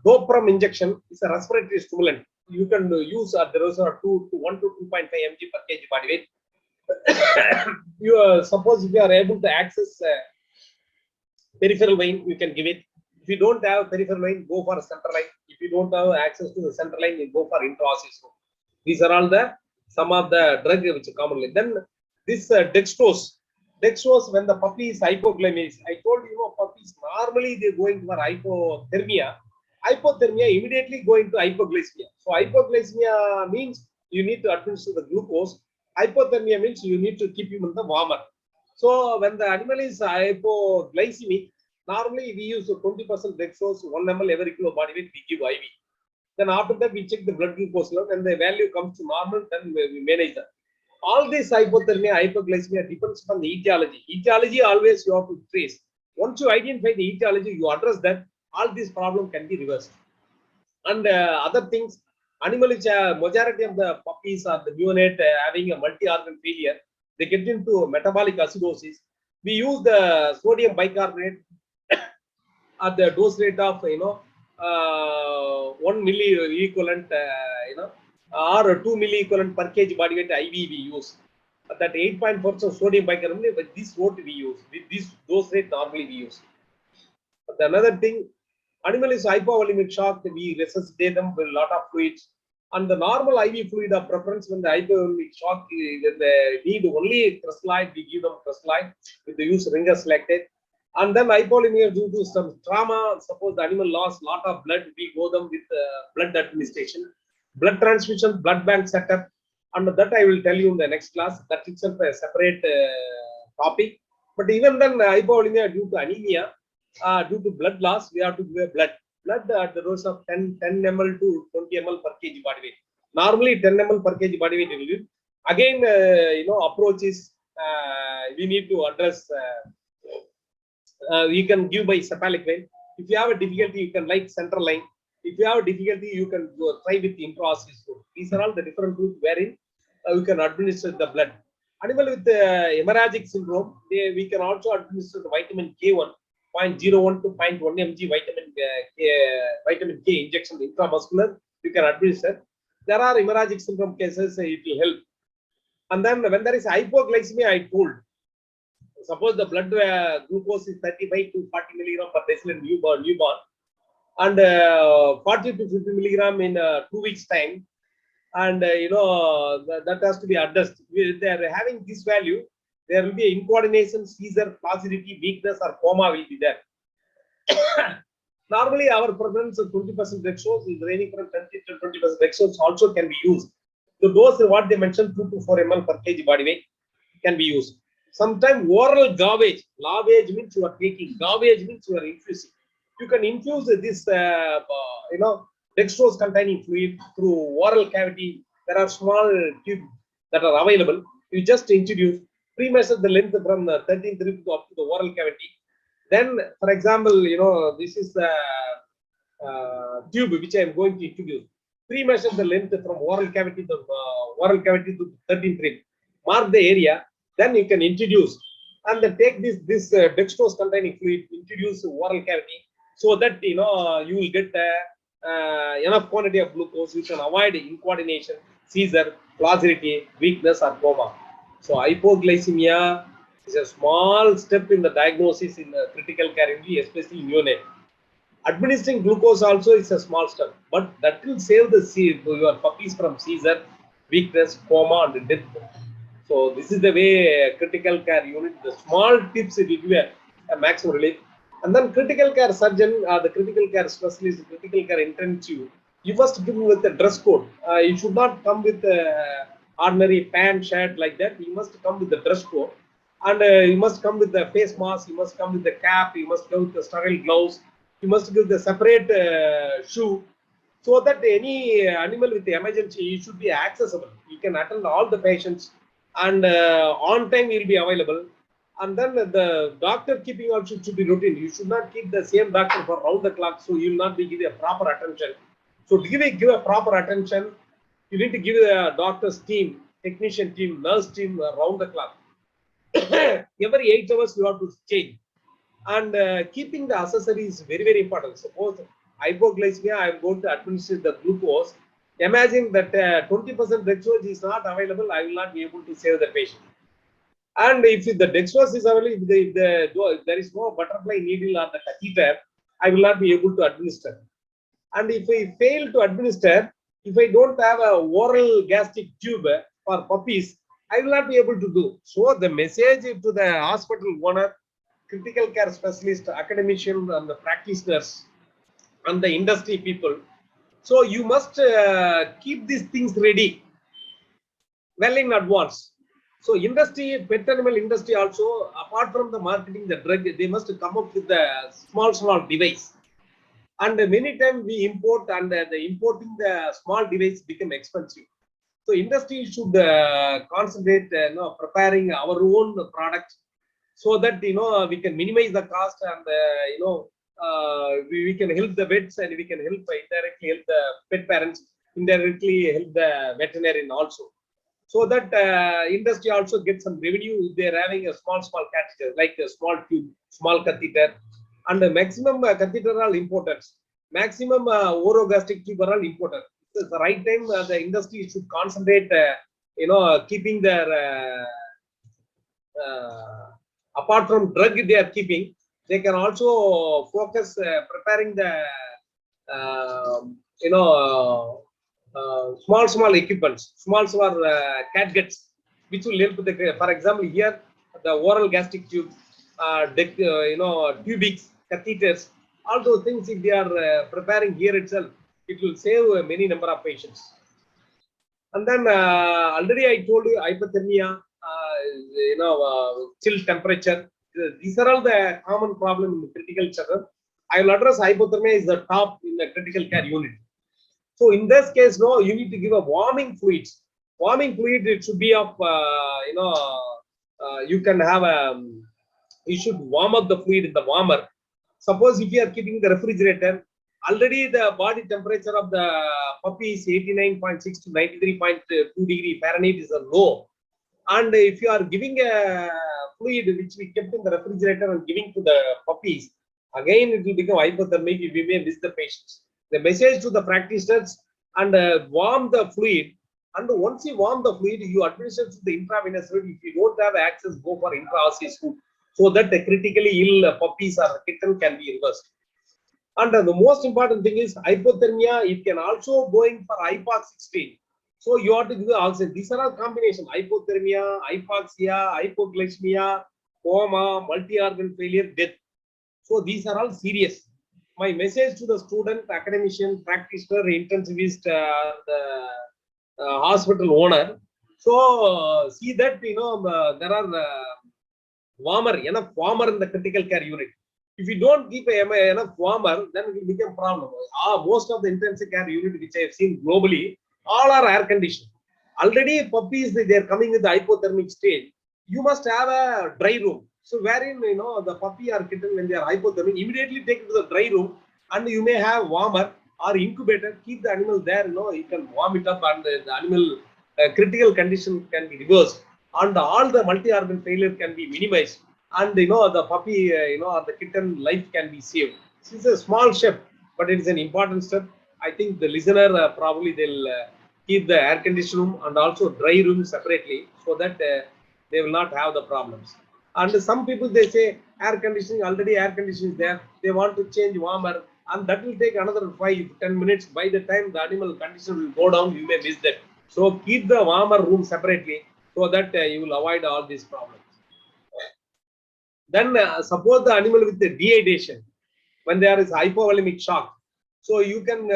dopram injection is a respiratory stimulant. You can use there is a 1 to 2.5 mg per kg body weight. Suppose if you are able to access peripheral vein, you can give it. If you don't have peripheral vein, go for a central line. If you don't have access to the central line, you go for intraosseous. These are all some of the drugs which are commonly. Then this dextrose, when the puppy is hypoglymia, I told you, puppies normally they're going for hypothermia. Hypothermia immediately going to hypoglycemia. So hypoglycemia means you need to administer the glucose. Hypothermia means you need to keep him in the warmer. So when the animal is hypoglycemic, normally we use 20% dextrose, 1 ml every kilo body weight, we give IV. Then after that we check the blood glucose level. When the value comes to normal, then we manage that. All this hypothermia, hypoglycemia depends upon the etiology. Etiology always you have to trace. Once you identify the etiology, you address that, all these problems can be reversed. And other things, animal majority of the puppies or the neonate having a multi-organ failure, they get into metabolic acidosis. We use the sodium bicarbonate at the dose rate of 1 milliequivalent or 2 milliequivalent per kg body weight IV we use. That 8.4% sodium bicarbonate, but this what we use. With this dose rate normally we use. But another thing, animal is hypovolemic shock, we resuscitate them with a lot of fluids. And the normal IV fluid of preference when the hypovolemic shock, they need only crystallite, we give them crystallite with the use Ringer's lactate. And then hypovolemia due to some trauma, suppose the animal lost a lot of blood, we go them with blood administration, blood transfusion, blood bank setup. And that I will tell you in the next class. That itself a separate topic. But even then, hypovolemia due to anemia, due to blood loss, we have to give a blood at the dose of 10 ml to 20 ml per kg body weight. Normally 10 ml per kg body weight will give. Again, approaches we need to address. You can give by cephalic vein. If you have a difficulty, you can like central line. If you have a difficulty, you can try with intraosseous route. These are all the different routes wherein you can administer the blood. Animal with hemorrhagic syndrome, we can also administer the vitamin K1, 0.01 to 0.1 mg vitamin K injection intramuscular. You can administer. There are hemorrhagic syndrome cases, it will help. And then when there is hypoglycemia, I told, suppose the blood glucose is 35 to 40 milligram per deciliter newborn, and 40 to 50 milligram in 2 weeks time, and that has to be addressed. They are having this value, there will be incoordination, seizure, flaccidity, weakness, or coma will be there. Normally our preference of 20% dextrose is ranging from 10 to 20% dextrose also can be used. The dose what they mentioned 2 to 4 ml per kg body weight can be used. Sometimes oral gavage, lavage means you are taking, gavage means you are infusing. You can infuse this dextrose containing fluid through oral cavity. There are small tubes that are available. You just introduce, pre-measure the length from the 13th rib up to the oral cavity. Then, for example, this is the tube which I am going to introduce. Pre-measure the length from oral cavity to 13th rib. Mark the area. Then you can introduce. and then take this dextrose containing fluid, introduce oral cavity, so that you will get enough quantity of glucose. You can avoid incoordination, seizure, flaccidity, weakness, or coma. So hypoglycemia is a small step in the diagnosis in the critical care injury, especially neonate. Administering glucose also is a small step, but that will save your puppies from seizure, weakness, coma, and death. So this is the way critical care unit, the small tips, it will give a maximum relief. And then critical care surgeon, the critical care specialist, critical care intensive, you must give him with the dress code. You should not come with ordinary pant, shirt like that. You must come with the dress code, and you must come with the face mask. You must come with the cap. You must come with the sterile gloves. You must give the separate shoe, so that any animal with the emergency, you should be accessible. You can attend all the patients, and on time will be available. And then the doctor keeping also should be routine. You should not keep the same doctor for round the clock, so you will not be giving a proper attention. So to give a proper attention, you need to give the doctor's team, technician team, nurse team round the clock. Every 8 hours you have to change. And keeping the accessories is very, very important. Suppose hypoglycemia, I am going to administer the glucose. Imagine that 20% dextrose is not available, I will not be able to save the patient. And if the dextrose is available, if there is no butterfly needle or the catheter, I will not be able to administer. And if I fail to administer, if I don't have a oral gastric tube for puppies, I will not be able to do. So the message to the hospital owner, critical care specialist, academician, and the practitioners, and the industry people, so you must keep these things ready well in advance. So industry, pet animal industry also, apart from the marketing the drug, they must come up with the small device. And many times we import, and the importing the small device become expensive. So industry should concentrate preparing our own product, so that we can minimize the cost, and we can help the vets, and we can indirectly help the pet parents, indirectly help the veterinarian also, so that industry also gets some revenue if they are having a small catheter, like a small tube, small catheter. And the maximum catheter are imported, maximum orogastric tube are all imported. It's the right time the industry should concentrate keeping their apart from drug they are keeping, they can also focus preparing the small equipments, small catguts, which will help the, for example, here the oral gastric tube, tubics, catheters, all those things, if they are preparing here itself, it will save many number of patients. And then already I told you hypothermia, chill temperature. These are all the common problem in critical children. I will address hypothermia is the top in the critical care unit. So in this case, you need to give a warming fluids. Warming fluid, it should be of you can have you should warm up the fluid in the warmer. Suppose if you are keeping the refrigerator, already the body temperature of the puppy is 89.6 to 93.2 degree Fahrenheit is low. And if you are giving a fluid which we kept in the refrigerator and giving to the puppies, again it will become hypothermic. We may miss the patients. The message to the practitioners, and warm the fluid. And once you warm the fluid, you administer to the intravenous route. If you don't have access, go for intraosseous route, so that the critically ill puppies or kitten can be reversed. And the most important thing is hypothermia. It can also going for hypoxic state. So you have to give the oxygen. These are all combination: hypothermia, hypoxia, hypoglycemia, coma, multi-organ failure, death. So these are all serious. My message to the student, academician, practitioner, intensivist, the hospital owner. So see that there are enough warmer in the critical care unit. If you don't keep enough warmer, then it will become problem. Most of the intensive care unit which I have seen globally, all are air conditioned. Already puppies, they are coming with the hypothermic stage. You must have a dry room. So wherein the puppy or kitten, when they are hypothermic, immediately take it to the dry room, and you may have warmer or incubator. Keep the animal there. You can warm it up, and the animal critical condition can be reversed, and all the multi-organ failure can be minimized. and the puppy, or the kitten life can be saved. This is a small step, but it is an important step. I think the listener probably they'll keep the air conditioned room and also dry room separately, so that they will not have the problems. And some people, they say air conditioning, already air conditioning is there, they want to change warmer, and that will take another 5-10 minutes. By the time the animal condition will go down, you may miss that. So keep the warmer room separately, so that you will avoid all these problems. Then suppose the animal with the dehydration, when there is hypovolemic shock, so you can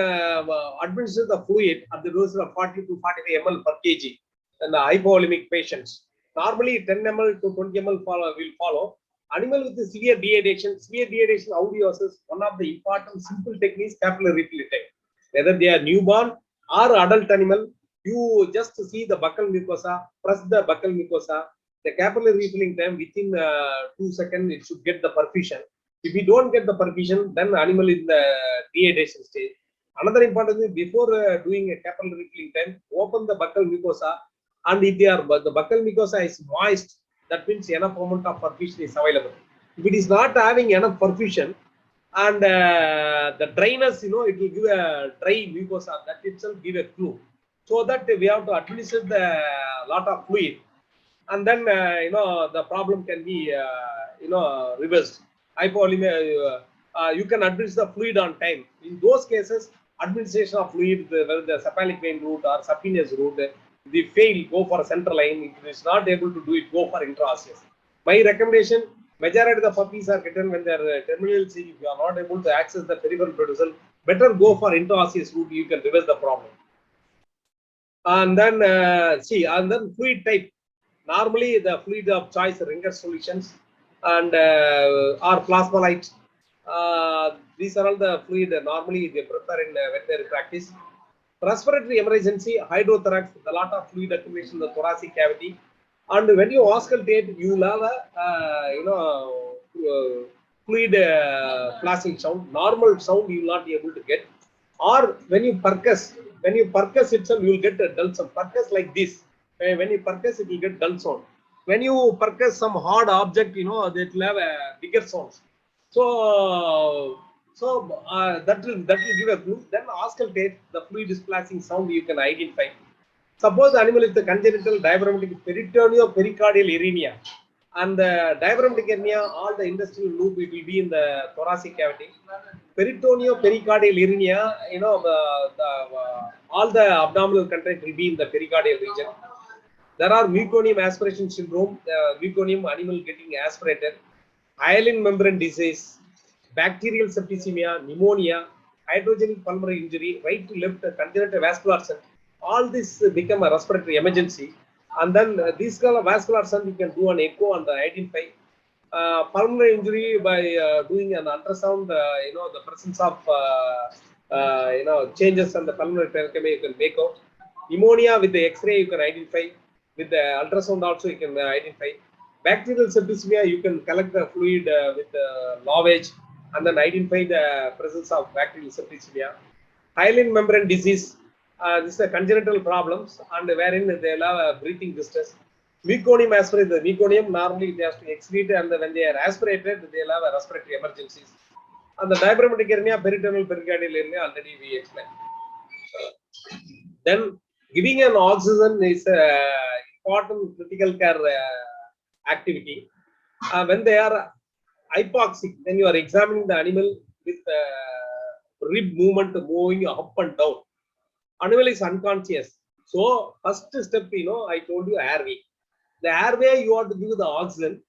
administer the fluid at the dose of 40 to 45 ml per kg in the hypovolemic patients. Normally 10 ml to 20 ml will follow. Animal with the severe dehydration, how do you assess? One of the important simple techniques, capillary refilling time. Whether they are newborn or adult animal, you just see the buccal mucosa, press the buccal mucosa, the capillary refilling time within 2 seconds, it should get the perfusion. If we don't get the perfusion, then animal is in the dehydration stage. Another important thing, before doing a capillary refilling time, open the buccal mucosa, and if the buccal mucosa is moist, that means enough amount of perfusion is available. If it is not having enough perfusion, and the dryness, it will give a dry mucosa, that itself give a clue. So that we have to administer the lot of fluid, and then the problem can be reversed. Hypovolemia, you can administer the fluid on time. In those cases, administration of fluid, whether the cephalic vein route or subvenous route, if we fail, go for a central line. If it is not able to do it, go for intraosseous. My recommendation, majority of the puppies are getting when they are terminal stage. If you are not able to access the peripheral blood vessel, better go for intraosseous route. You can reverse the problem. And then and then fluid type. Normally the fluid of choice, Ringer solutions and or plasmolyte. These are all the fluid normally they prefer in veterinary practice. Respiratory emergency, hydrothorax, a lot of fluid accumulation in the thoracic cavity. And when you auscultate, you will have a fluid flashing sound. Normal sound you will not be able to get. Or when you percuss itself, you will get a dull sound. Percuss like this. When you percuss, it will get dull sound. When you percuss some hard object, that will have a bigger sound. So that will give a clue. Then auscultate, the fluid splashing sound you can identify. Suppose the animal is the congenital diaphragmatic peritoneo-pericardial hernia, and the diaphragmatic hernia, all the intestinal loop, it will be in the thoracic cavity. Peritoneo-pericardial hernia, all the abdominal content will be in the pericardial region. There are meconium aspiration syndrome, meconium animal getting aspirated, hyaline membrane disease, bacterial septicemia, pneumonia, hydrogenic pulmonary injury, right to left congenital vascular shunt. All this become a respiratory emergency. And then these kind of vascular shunt, you can do an echo and identify. Pulmonary injury by doing an ultrasound, the presence of changes in the pulmonary parenchyma, you can make out. Pneumonia with the X-ray, you can identify. With the ultrasound also, you can identify. Bacterial septicemia, you can collect the fluid with lavage and then identify the presence of bacterial septicemia. Hyaline membrane disease, this is a congenital problems, and wherein they will have a breathing distress. Meconium aspirate, the meconium normally they have to excrete, and when they are aspirated, they will have a respiratory emergencies. And the diaphragmatic hernia, peritoneal pericardial hernia, already we explained. Then giving an oxygen is important critical care activity. When they are hypoxic, then you are examining the animal with rib movement moving up and down. Animal is unconscious. So first step, I told you airway. The airway you have to give the oxygen,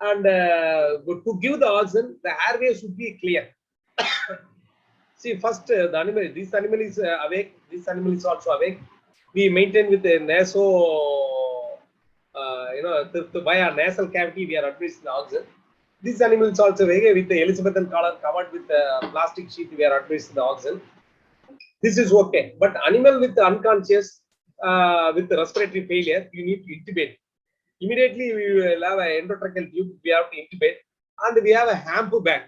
and to give the oxygen, the airway should be clear. See, first the animal, this animal is awake. This animal is also awake. We maintain with the naso, via nasal cavity, we are administering the oxygen. This animal is also awake with the Elizabethan collar covered with the plastic sheet. We are administering the oxygen. This is okay, but animal with unconscious, with respiratory failure, you need to intubate. Immediately we will have an endotracheal tube. We have to intubate, and we have a HAMP bag.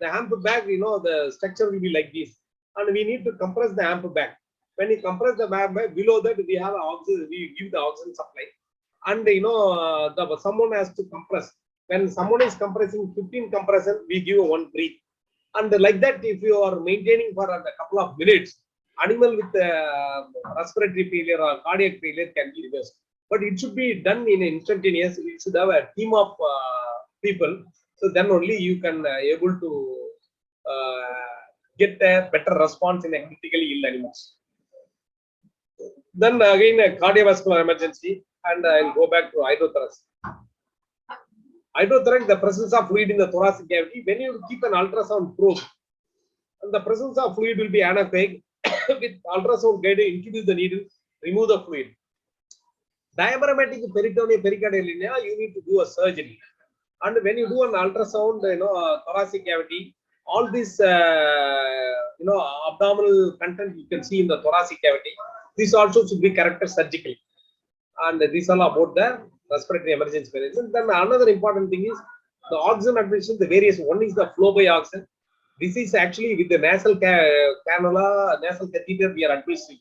The HAMP bag, the structure will be like this, and we need to compress the HAMP bag. When you compress the bag, below that we have oxygen. We give the oxygen supply, and someone has to compress. when someone is compressing 15 compression, we give one breathe. And like that, if you are maintaining for a couple of minutes, animal with respiratory failure or cardiac failure can be reversed. But it should be done in instantaneous. You should have a team of people. So then only you can able to get a better response in a critically ill animals. Then again, a cardiovascular emergency, and I'll go back to hydrothorax. Hydrothorax, the presence of fluid in the thoracic cavity. When you keep an ultrasound probe, and the presence of fluid will be anechoic. With ultrasound guide, introduce the needle, remove the fluid. Diaphragmatic peritoneal pericardial hernia, you need to do a surgery. And when you do an ultrasound, thoracic cavity, all this, abdominal content you can see in the thoracic cavity. This also should be corrected surgically. And these are about the respiratory emergency management. Then another important thing is the oxygen administration, the various. One is the flow by oxygen. This is actually with the nasal cannula, nasal catheter we are administering.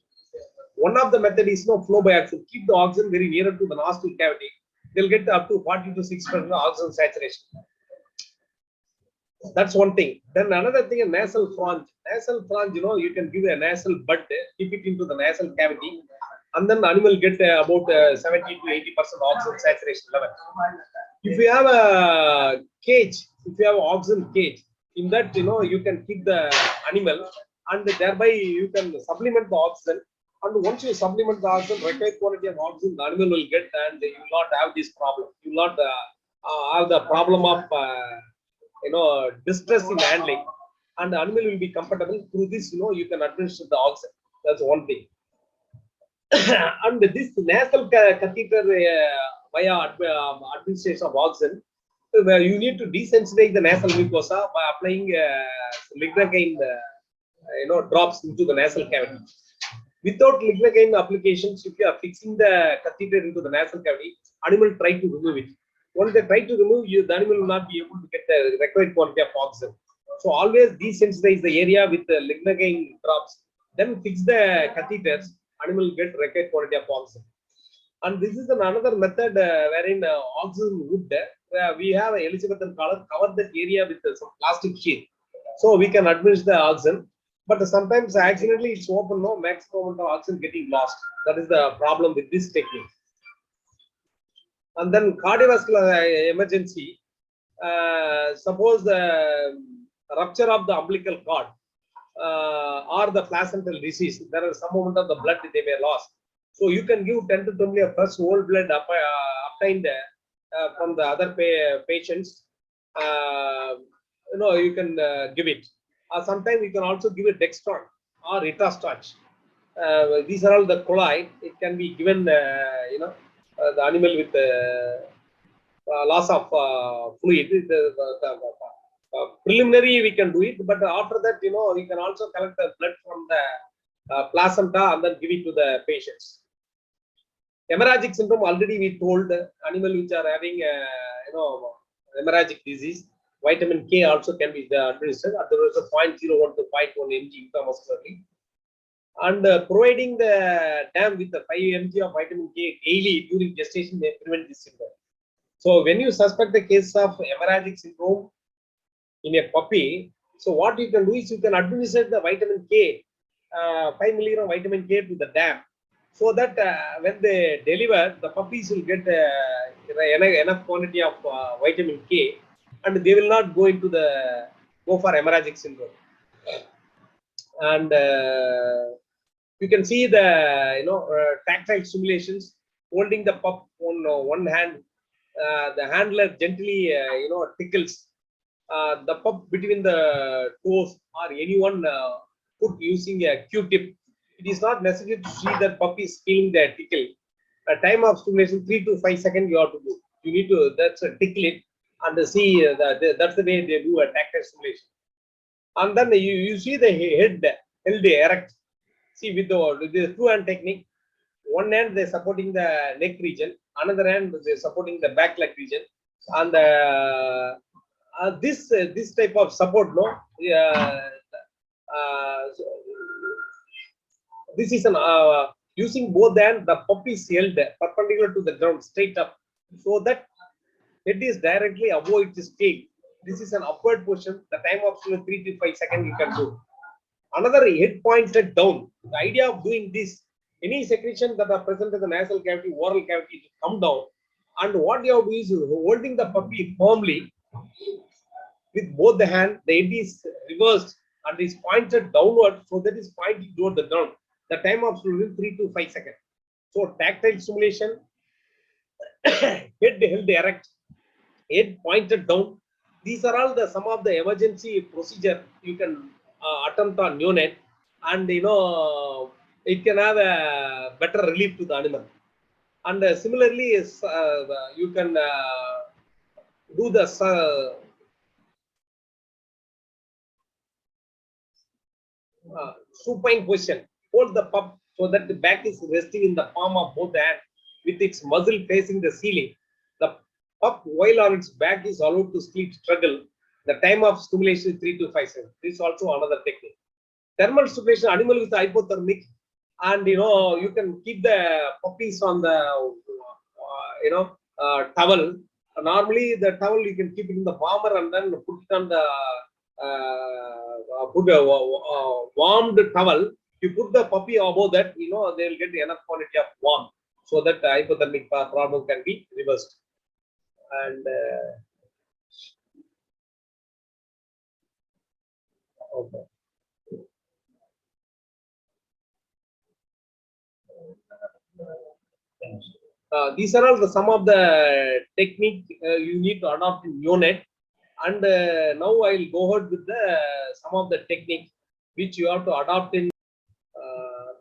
One of the method is flow by oxygen. Keep the oxygen very nearer to the nostril cavity. They'll get up to 40 to 6% oxygen saturation. That's one thing. Then another thing, a nasal flange. Nasal flange, you can give a nasal bud, keep it into the nasal cavity, and then animal get about 70 to 80% oxygen saturation level. If you have a cage, if you have an oxygen cage, in that you can keep the animal, and thereby you can supplement the oxygen. And once you supplement the oxygen, required quality of oxygen the animal will get, and you will not have this problem. You will not have the problem of distress in handling, and the animal will be comfortable. Through this, you can administer the oxygen. That's one thing. And this nasal catheter via administration of oxygen, you need to desensitize the nasal mucosa by applying lignocaine, drops into the nasal cavity. Without lignocaine applications, if you are fixing the catheter into the nasal cavity, animal try to remove it. Once they try to remove you, the animal will not be able to get the required quantity of oxygen. So always desensitize the area with the lignocaine drops, then fix the catheters, animal will get required quantity of oxygen. And this is another method wherein oxygen wood, we have Elizabethan color, cover that area with some plastic sheet. So we can administer the oxygen. But sometimes accidentally it's open, maximum amount of oxygen getting lost. That is the problem with this technique. And then cardiovascular emergency, suppose the rupture of the umbilical cord or the placental disease, there is some amount of the blood they were lost. So you can give 10 to 20 of fresh whole blood obtained from the other patients. You can give it. Sometimes you can also give it dextran or itastarch. These are all the colloid. It can be given, the animal with loss of fluid. Preliminary we can do it, but after that, we can also collect the blood from the placenta and then give it to the patients. Hemorrhagic syndrome, already we told animal which are having, hemorrhagic disease. Vitamin K also can be administered. There is a 0.01 to 0.1 mg intramuscularly. And providing the dam with the 5 mg of vitamin K daily during gestation may prevent this syndrome. So when you suspect the case of hemorrhagic syndrome in a puppy, so what you can do is you can administer the vitamin K, 5 mg vitamin K to the dam, so that when they deliver, the puppies will get enough quantity of vitamin K, and they will not go for hemorrhagic syndrome. And you can see the tactile stimulations, holding the pup on one hand. The handler gently tickles the pup between the toes, or anyone put using a Q-tip. It is not necessary to see that puppy is feeling the tickle. A time of stimulation 3 to 5 seconds you have to do. You need to tickle it and see that's the way they do a tactile stimulation. And then you see the head held erect. See, with the two hand technique, one hand they're supporting the neck region, another hand they're supporting the back leg region, and this type of support, this is an using both hands. The puppy is held perpendicular to the ground, straight up, so that head is directly above its tail. This is an upward position. The time of 3 to 5 seconds you can do. Another head pointed down. The idea of doing this, any secretion that are present in the nasal cavity, oral cavity, to come down. And what you have to do is holding the puppy firmly with both the hand. The head is reversed and is pointed downward, so that is pointing toward the ground. The time of 3 to 5 seconds. So tactile stimulation, head held erect, head pointed down. These are all the some of the emergency procedure you can attempt on neonate, and it can have a better relief to the animal. And similarly, you can do the supine position. Hold the pup so that the back is resting in the palm of both hands with its muzzle facing the ceiling. The pup, while on its back, is allowed to sleep struggle. The time of stimulation is 3 to 5 seconds. This is also another technique. Thermal stimulation, animal with hypothermic, and you can keep the puppies on the towel. Normally, the towel you can keep it in the warmer and then put it on the put a warmed towel. You put the puppy above that, they will get enough quantity of warmth, so that the hypothermic problem can be reversed. And okay. These are all some of the technique you need to adopt in neonate. And now I will go ahead with some of the technique which you have to adopt in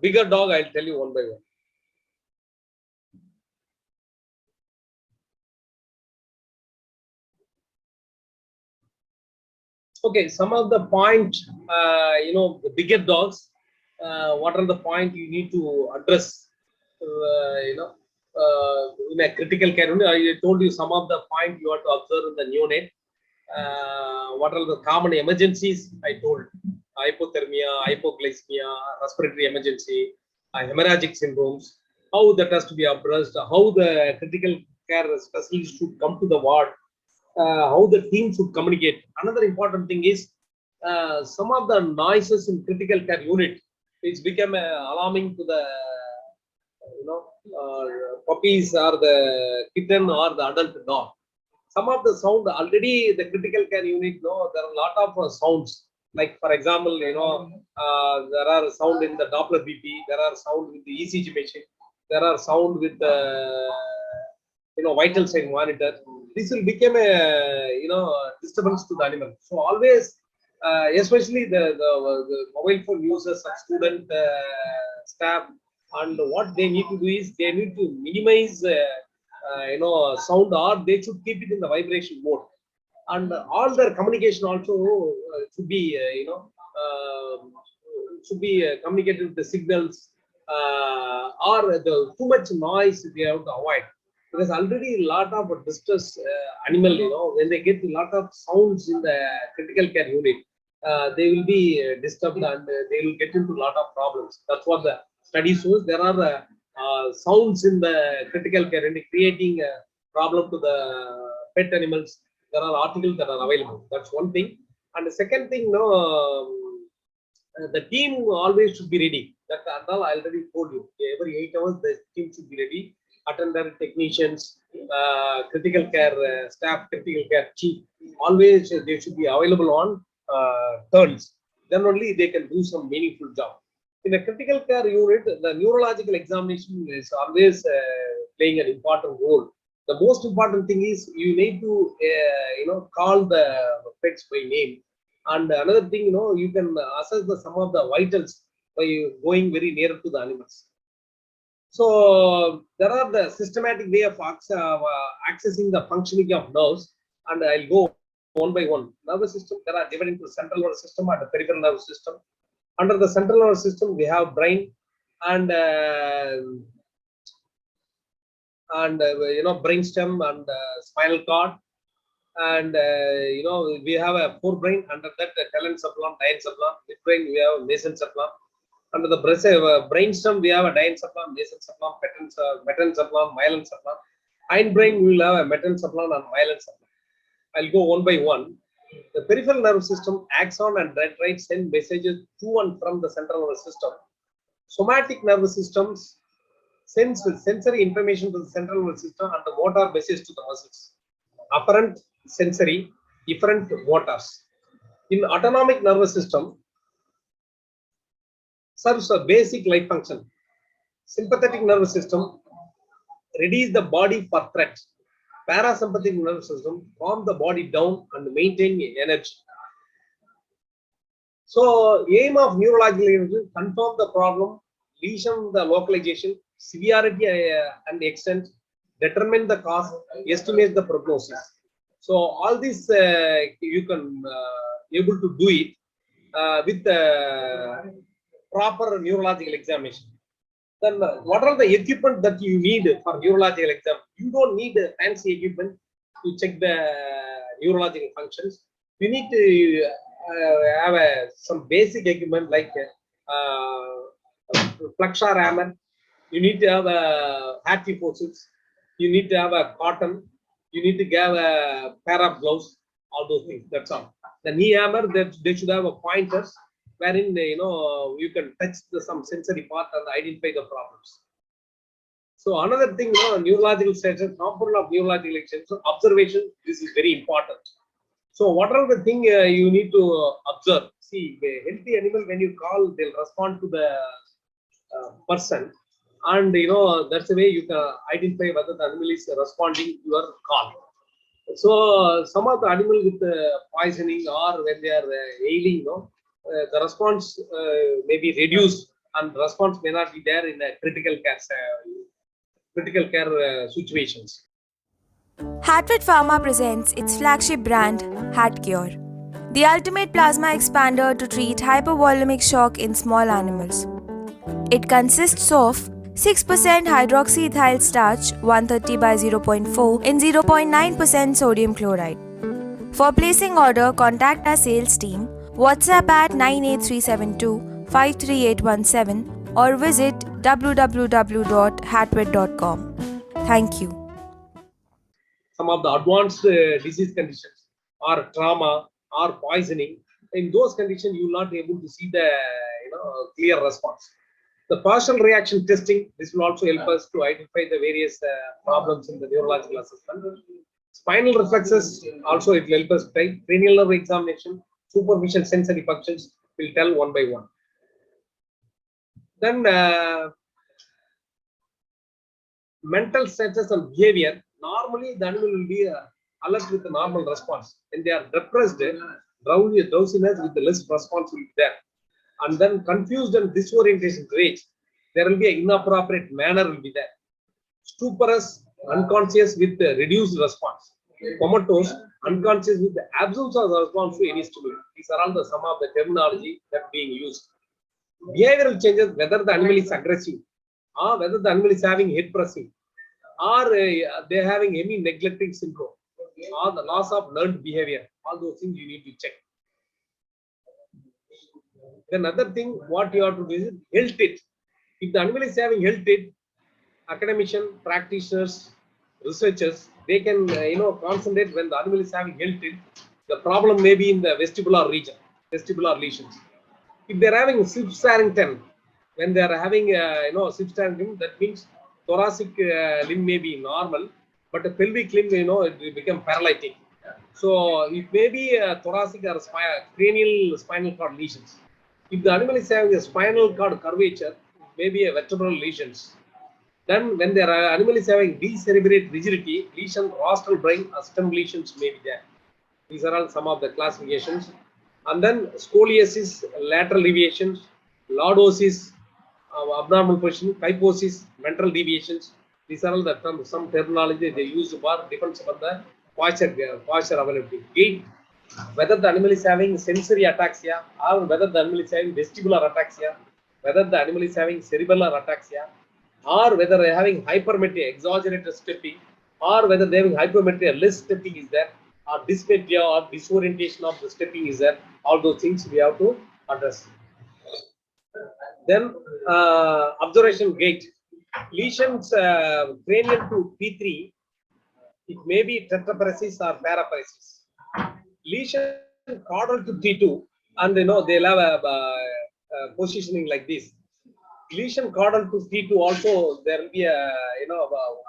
bigger dog. I will tell you one by one. Okay, some of the point, the bigger dogs, what are the point you need to address, in a critical care unit. I told you some of the point you have to observe in the neonate. What are the common emergencies? I told hypothermia, hypoglycemia, respiratory emergency, hemorrhagic syndromes, how that has to be addressed, how the critical care specialist should come to the ward, how the team should communicate. Another important thing is some of the noises in critical care unit, which became alarming to the puppies or the kitten or the adult dog. Some of the sound already the critical care unit, there are a lot of sounds. Like for example, there are sound in the Doppler BP, there are sound with the ECG machine, there are sound with the vital sign monitor. This will become a disturbance to the animal. So always, especially the mobile phone users of student, staff, and what they need to do is they need to minimize sound, or they should keep it in the vibration mode. And all their communication also should be communicated with the signals, or the too much noise they have to avoid, because already a lot of distress animal, when they get a lot of sounds in the critical care unit, they will be disturbed, and they will get into a lot of problems. That's what the study shows. There are sounds in the critical care unit creating a problem to the pet animals. There are articles that are available. That's one thing. And the second thing, the team always should be ready. That I already told you. Every 8 hours, the team should be ready. Attendant, technicians, critical care staff, critical care chief, always they should be available on turns. Then only they can do some meaningful job. In a critical care unit, the neurological examination is always playing an important role. The most important thing is you need to call the pets by name. And another thing, you can assess some of the vitals by going very near to the animals. So there are the systematic way of accessing the functioning of nerves, and I'll go one by one. Nervous system, there are divided into central nervous system and the peripheral nervous system. Under the central nervous system, we have brain and brainstem and spinal cord, and we have a forebrain. Under that, telencephalon, diencephalon. Midbrain, we have mesencephalon. Under the brainstem, we have a diencephalon, mesencephalon, metencephalon, myelencephalon. Hindbrain will have a metencephalon and myelencephalon. I'll go one by one. The peripheral nervous system acts on and send messages to and from the central nervous system. Somatic nervous systems sends sensory information to the central nervous system and the motor message to the muscles. Apparent sensory, efferent motors. In autonomic nervous system, serves a basic life function. Sympathetic nervous system readies the body for threat. Parasympathetic nervous system calm the body down and maintain energy. So, aim of neurological intervention: confirm the problem, lesion the localization, severity and extent, determine the cause, estimate the prognosis. So, all this you can able to do it with proper neurological examination. Then what are the equipment that you need for neurological exam? You don't need fancy equipment to check the neurological functions. You need to have some basic equipment like flexor hammer. You need to have a Hatvet forceps. You need to have a cotton. You need to have a pair of gloves. All those things. That's all. The knee hammer, they should have a pointers wherein you can touch some sensory part and identify the problems. So another thing, neurological session, component of neurological extension, observation. This is very important. So what are the things you need to observe? See, a healthy animal, when you call, they'll respond to the person, and that's the way you can identify whether the animal is responding to your call. So some of the animal with poisoning or when they are ailing, the response may be reduced and response may not be there in a critical care situations. Hatvet Pharma presents its flagship brand, HatCure, the ultimate plasma expander to treat hypovolemic shock in small animals. It consists of 6% hydroxyethyl starch 130 by 0.4 in 0.9% sodium chloride. For placing order, contact our sales team, WhatsApp at 98372 53817 or visit www.hatvet.com. Thank you. Some of the advanced disease conditions or trauma or poisoning, in those conditions you will not be able to see the clear response. The partial reaction testing, this will also help us to identify the various problems in the neurological assessment. Spinal reflexes, also it will help us type. Cranial nerve examination, superficial sensory functions will tell one by one. Then mental status and behavior. Normally the animal will be alert with a normal response. When they are depressed, drowsiness with the less response will be there. And then confused and disorientation rage, there will be an inappropriate manner will be there. Stuporous, unconscious with the reduced response. Comatose, unconscious with the absence of response to any stimuli. These are all some of the terminology that being used. Behavioral changes, whether the animal is aggressive or whether the animal is having head pressing or they are having any neglecting syndrome or the loss of learned behavior. All those things you need to check. Then another thing, what you have to do is health it. If the animal is having health it, academicians, practitioners, researchers, they can concentrate when the animal is having health it. The problem may be in the vestibular region, vestibular lesions. If they are having Swift-Sarrington, when they are having Swift-Sarrington, that means thoracic limb may be normal, but the pelvic limb, it will become paralytic. So it may be thoracic or cranial spinal cord lesions. If the animal is having a spinal cord curvature, maybe a vertebral lesions. Then when the animal is having decerebrate rigidity, lesion, rostral brain or stem lesions may be there. These are all some of the classifications. And then scoliosis, lateral deviations, lordosis, abnormal position, kyphosis, ventral deviations. These are all the terms, some terminology they use for depends upon the posture availability. Gait, whether the animal is having sensory ataxia or whether the animal is having vestibular ataxia, whether the animal is having cerebellar ataxia, or whether they are having hypermetria, exaggerated stepping, or whether they are having hypermetria, less stepping is there, or dyspepsia or disorientation of the stepping is there. All those things we have to address. Then observation gait. Lesions cranial to P3 It may be tetraparesis or paraparesis. Lesion caudal to T2, and they'll have a positioning like this. Lesion caudal to T2 also, there will be a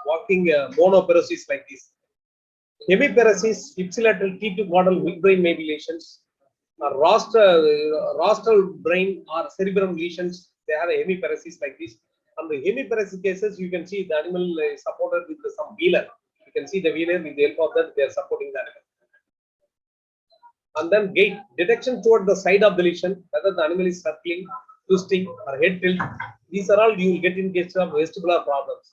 walking monoparesis like this. Hemiparesis, ipsilateral T2 caudal midbrain may be lesions. Rostral brain or cerebrum lesions, they have a hemiparesis like this. And the hemiparesis cases, you can see the animal is supported with some wheeler. You can see the wheeler, with the help of that they are supporting the animal. And then gait, detection toward the side of the lesion, whether the animal is circling, twisting, or head tilt. These are all you will get in case of vestibular problems.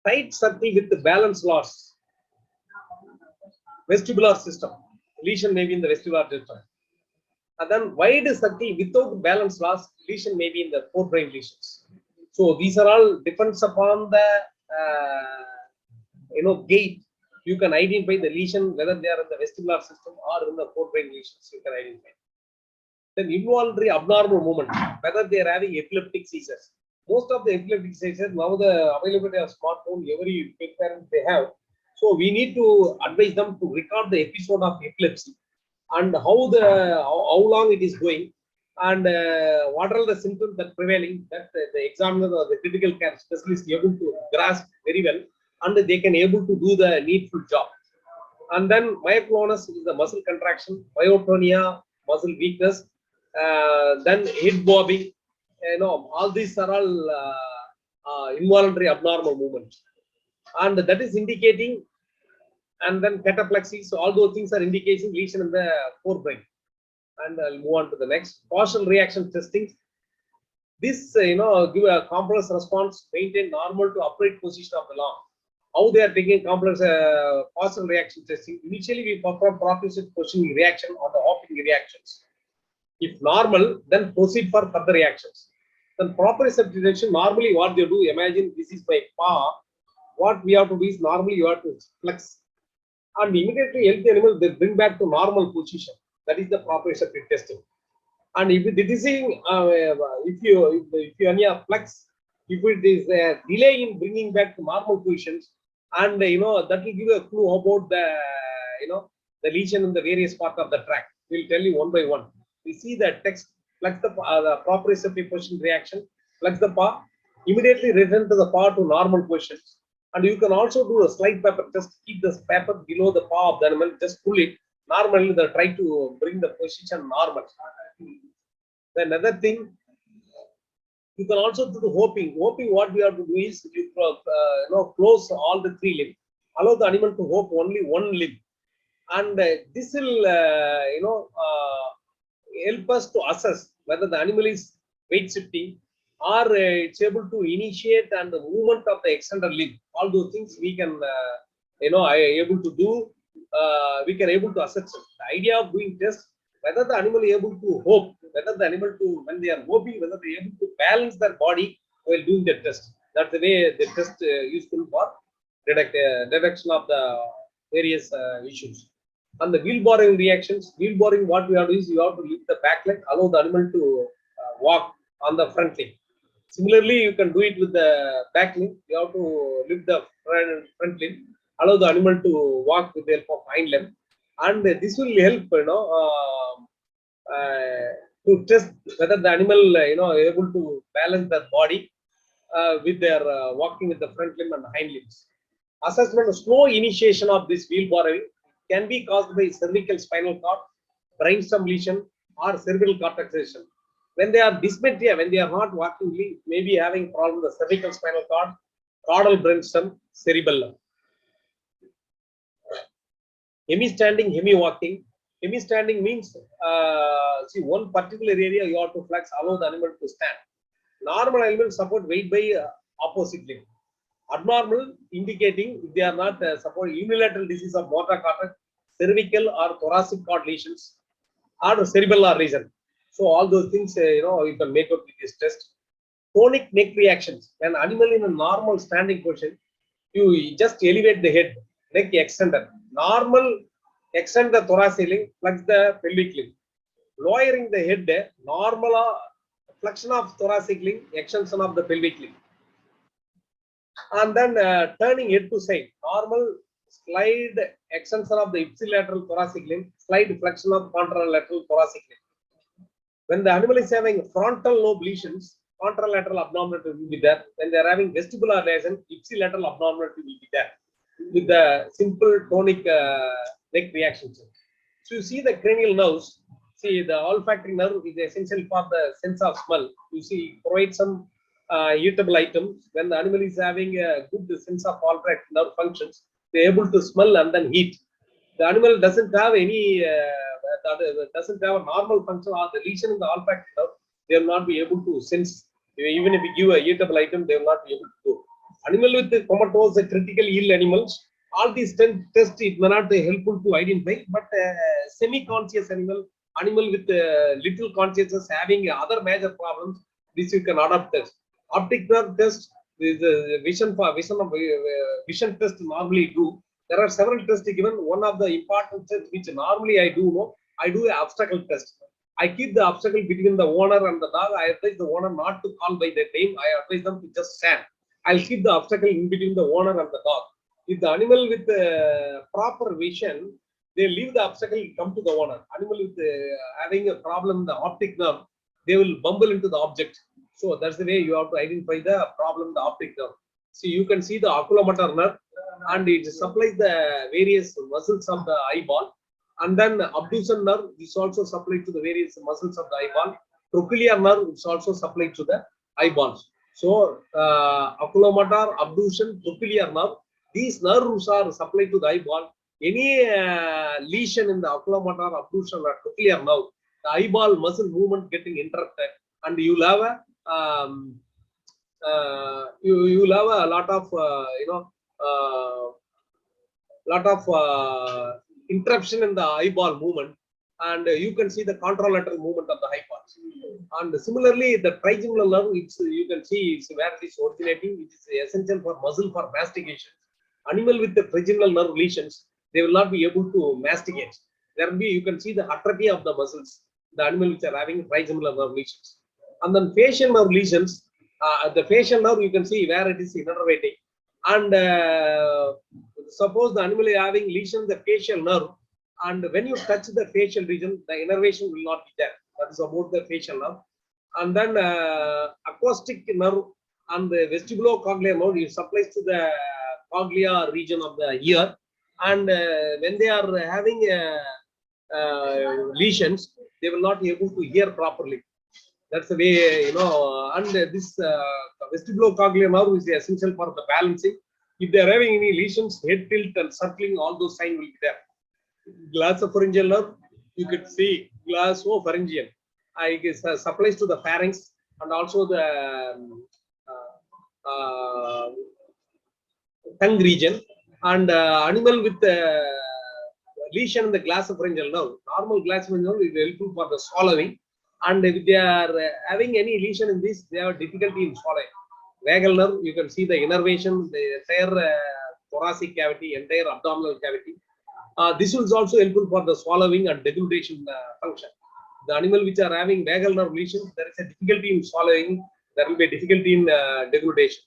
Tight circle with the balance loss. Vestibular system, lesion may be in the vestibular system. And then wide circle without balance loss, lesion may be in the forebrain lesions. So these are all depends upon the gait. You can identify the lesion whether they are in the vestibular system or in the forebrain lesions. You can identify. Then involuntary abnormal movement, whether they are having epileptic seizures. Most of the epileptic seizures, now the availability of smartphone, every parent they have. So we need to advise them to record the episode of epilepsy and how long it is going, and what are the symptoms that prevailing, that the examiner or the critical care specialist is able to grasp very well, and they can able to do the needful job. And then myoclonus is the muscle contraction, myotonia, muscle weakness, then head bobbing, all these are all involuntary abnormal movements, and that is indicating. And then cataplexy, so all those things are indicating lesion in the forebrain. And I'll move on to the next. Partial reaction testing. This give a complex response, maintain normal to upright position of the lung. How they are taking complex partial reaction testing? Initially we perform proprioceptive positioning reaction or the hopping reactions. If normal, then proceed for further reactions. Then proprioceptive reaction, normally what they do, imagine this is my paw. What we have to do is, normally you have to flex, and immediately help the animal, they bring back to normal position. That is the proprioceptive testing. And if it is if you only flex, if it is a delay in bringing back to normal positions, and that will give a clue about the the lesion in the various part of the tract. We'll tell you one by one. We see the text, flex the proprioceptive position reaction, flex the paw, immediately return to the paw to normal positions. And you can also do a slide paper, just keep this paper below the paw of the animal, just pull it. Normally they try to bring the position normal. Then another thing, you can also do the hopping. Hopping, what we have to do is, you close all the three limbs, allow the animal to hop only one limb, and this will help us to assess whether the animal is weight shifting, or it's able to initiate and the movement of the extended limb. All those things we can able to do. We can able to assess it. The idea of doing test, whether the animal is able to hope, whether the animal to, when they are hoping, whether they are able to balance their body while doing the test. That's the way the test useful for detection of the various issues. And the wheel borrowing reactions. Wheel borrowing, what we have to do is, you have to lift the back leg, allow the animal to walk on the front leg. Similarly, you can do it with the back limb. You have to lift the front limb, allow the animal to walk with the help of hind limb, and this will help to test whether the animal able to balance their body with their walking with the front limb and hind limbs. Assessment of slow initiation of this wheel borrowing can be caused by cervical spinal cord, brainstem lesion, or cerebral cortex lesion. When they are dysmetric, when they are not walking, maybe having problem with the cervical spinal cord, caudal brainstem, cerebellum. Hemi-standing, hemi-walking. Hemi-standing means, see, one particular area you have to flex, allow the animal to stand. Normal animals support weight by opposite limb. Abnormal, indicating if they are not supporting unilateral disease of motor cortex, cervical or thoracic cord lesions, or cerebellar region. So all those things, you can make up with this test. Tonic neck reactions. When animal in a normal standing position, you just elevate the head, neck extended. Normal, extend the thoracic limb, flex the pelvic limb. Lowering the head, normal flexion of thoracic limb, extension of the pelvic limb. And then turning head to side, normal slide extension of the ipsilateral thoracic limb, slide flexion of contralateral thoracic limb. When the animal is having frontal lobe lesions, contralateral abnormality will be there. When they are having vestibular lesion, ipsilateral abnormality will be there with the simple tonic neck reaction. So you see the cranial nerves. See, the olfactory nerve is essential for the sense of smell. You see, provide some eatable items. When the animal is having a good sense of olfactory nerve functions, they are able to smell and then eat. The animal doesn't have any doesn't have a normal function or the lesion in the olfactory nerve, they will not be able to sense. Even if we give a eatable item, they will not be able to do. Animal with the comatose, critically ill animals, all these tests it may not be helpful to identify, but semi-conscious animal with little consciousness having other major problems, this you can adopt test. Optic nerve test is vision test normally do. There are several tests given. One of the important tests which normally I do an obstacle test. I keep the obstacle between the owner and the dog. I advise the owner not to call by their name. I advise them to just stand. I'll keep the obstacle in between the owner and the dog. If the animal with proper vision, they leave the obstacle, come to the owner. Animal with having a problem, the optic nerve, they will bumble into the object. So that's the way you have to identify the problem, the optic nerve. So you can see the oculomotor nerve, and it supplies the various muscles of the eyeball. And then abduction nerve is also supplied to the various muscles of the eyeball. Trochlear nerve is also supplied to the eyeballs. So oculomotor, abduction, trochlear nerve, these nerves are supplied to the eyeball. Any lesion in the oculomotor, abduction, or trochlear nerve, the eyeball muscle movement getting interrupted, and you will have a you will have a lot of interruption in the eyeball movement, and you can see the contralateral movement of the eyeballs. And similarly, the trigeminal nerve, you can see it's where it is originating. It is essential for muscle for mastication. Animal with the trigeminal nerve lesions, they will not be able to masticate. There will be, you can see the atrophy of the muscles, the animal which are having trigeminal nerve lesions. And then facial nerve lesions, the facial nerve, you can see where it is innervating. And suppose the animal is having lesion the facial nerve, and when you touch the facial region, the innervation will not be there. That is about the facial nerve. And then acoustic nerve and the vestibulocochlear nerve, it supplies to the cochlea region of the ear. And when they are having lesions, they will not be able to hear properly. That's the way, and this vestibulocochlear nerve is essential for the balancing. If they are having any lesions, head tilt and circling, all those signs will be there. Glossopharyngeal nerve, you could see glossopharyngeal. I guess supplies to the pharynx and also the tongue region. And animal with lesion in the glossopharyngeal nerve, normal glossopharyngeal nerve is helpful for the swallowing. And if they are having any lesion in this, they have difficulty in swallowing. Vagal nerve, you can see the innervation, the entire thoracic cavity, entire abdominal cavity. This is also helpful for the swallowing and deglutition function. The animal which are having vagal nerve lesions, there is a difficulty in swallowing, there will be a difficulty in deglutition.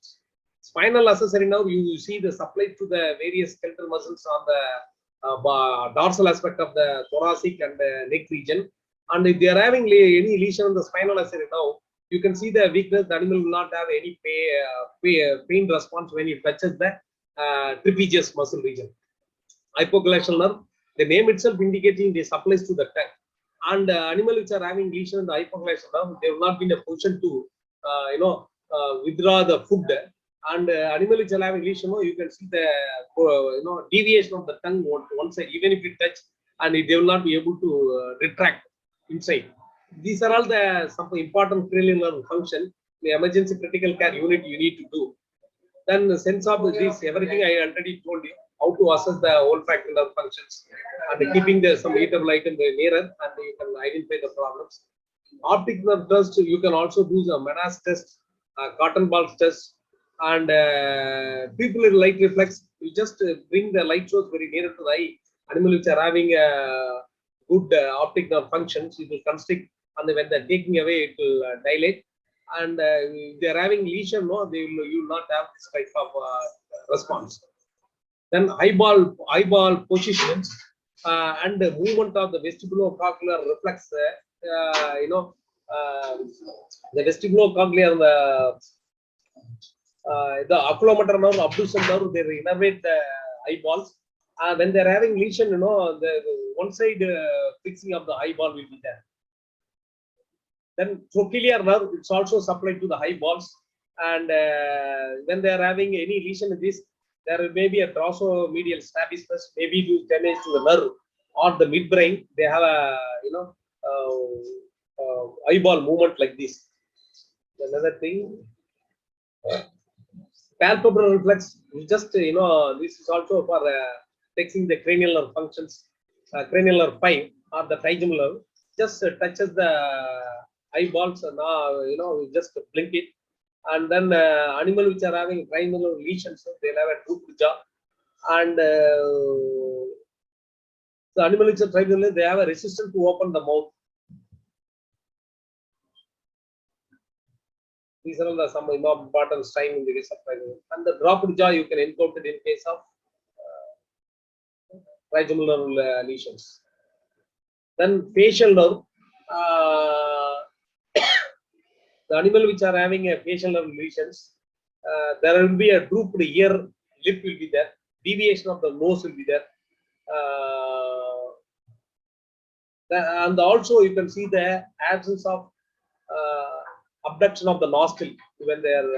Spinal accessory nerve, you see the supply to the various skeletal muscles on the dorsal aspect of the thoracic and the neck region. And if they are having any lesion in the spinal accessory nerve, you can see the weakness. The animal will not have any pain response when it touches the trapezius muscle region. Hypoglyceal nerve, the name itself indicating the supplies to the tongue. And animal which are having lesion in the hypoglyceal nerve, they will not be in a position to withdraw the food. And animal which are having lesion, you can see the deviation of the tongue one side, even if it touch, and they will not be able to retract inside. These are all some important cranial nerve function. The emergency critical care unit you need to do. Then the sense of this, everything I already told you, how to assess the olfactory nerve functions, and keeping some eatable item nearer, and you can identify the problems. Optic nerve test, you can also do the Menas test, cotton balls test, and pupillary light reflex. You just bring the light source very near to the eye. Animal which are having good optic nerve functions, it will constrict, and when they're taking away, it will dilate. And if they're having lesion, you will not have this type of response. Then eyeball positions and the movement of the vestibulocochlear reflex. The vestibulocochlear, the oculomotor nerve, abduction nerve, they innervate the eyeballs. When they're having lesion, the one side fixing of the eyeball will be there. Then trochlear nerve, it's also supplied to the eyeballs. And when they are having any lesion in this, there may be a dorsomedial strabismus, maybe due damage to the nerve or the midbrain. They have a eyeball movement like this. Another thing, palpebral reflex. Just this is also for fixing the cranial nerve functions. Cranial nerve 5 or the trigeminal nerve just touches the eyeballs, and we just blink it. And then animal which are having trigeminal lesions, they'll have a drooped jaw. And the animal which are trigeminal, they have a resistance to open the mouth. These are all some important signs in the case of trigeminal. And the dropped jaw you can encounter in case of trigeminal lesions. Then facial nerve. The animal which are having a facial nerve lesions, there will be a drooped ear, lip will be there, deviation of the nose will be there, and also you can see the absence of abduction of the nostril when they are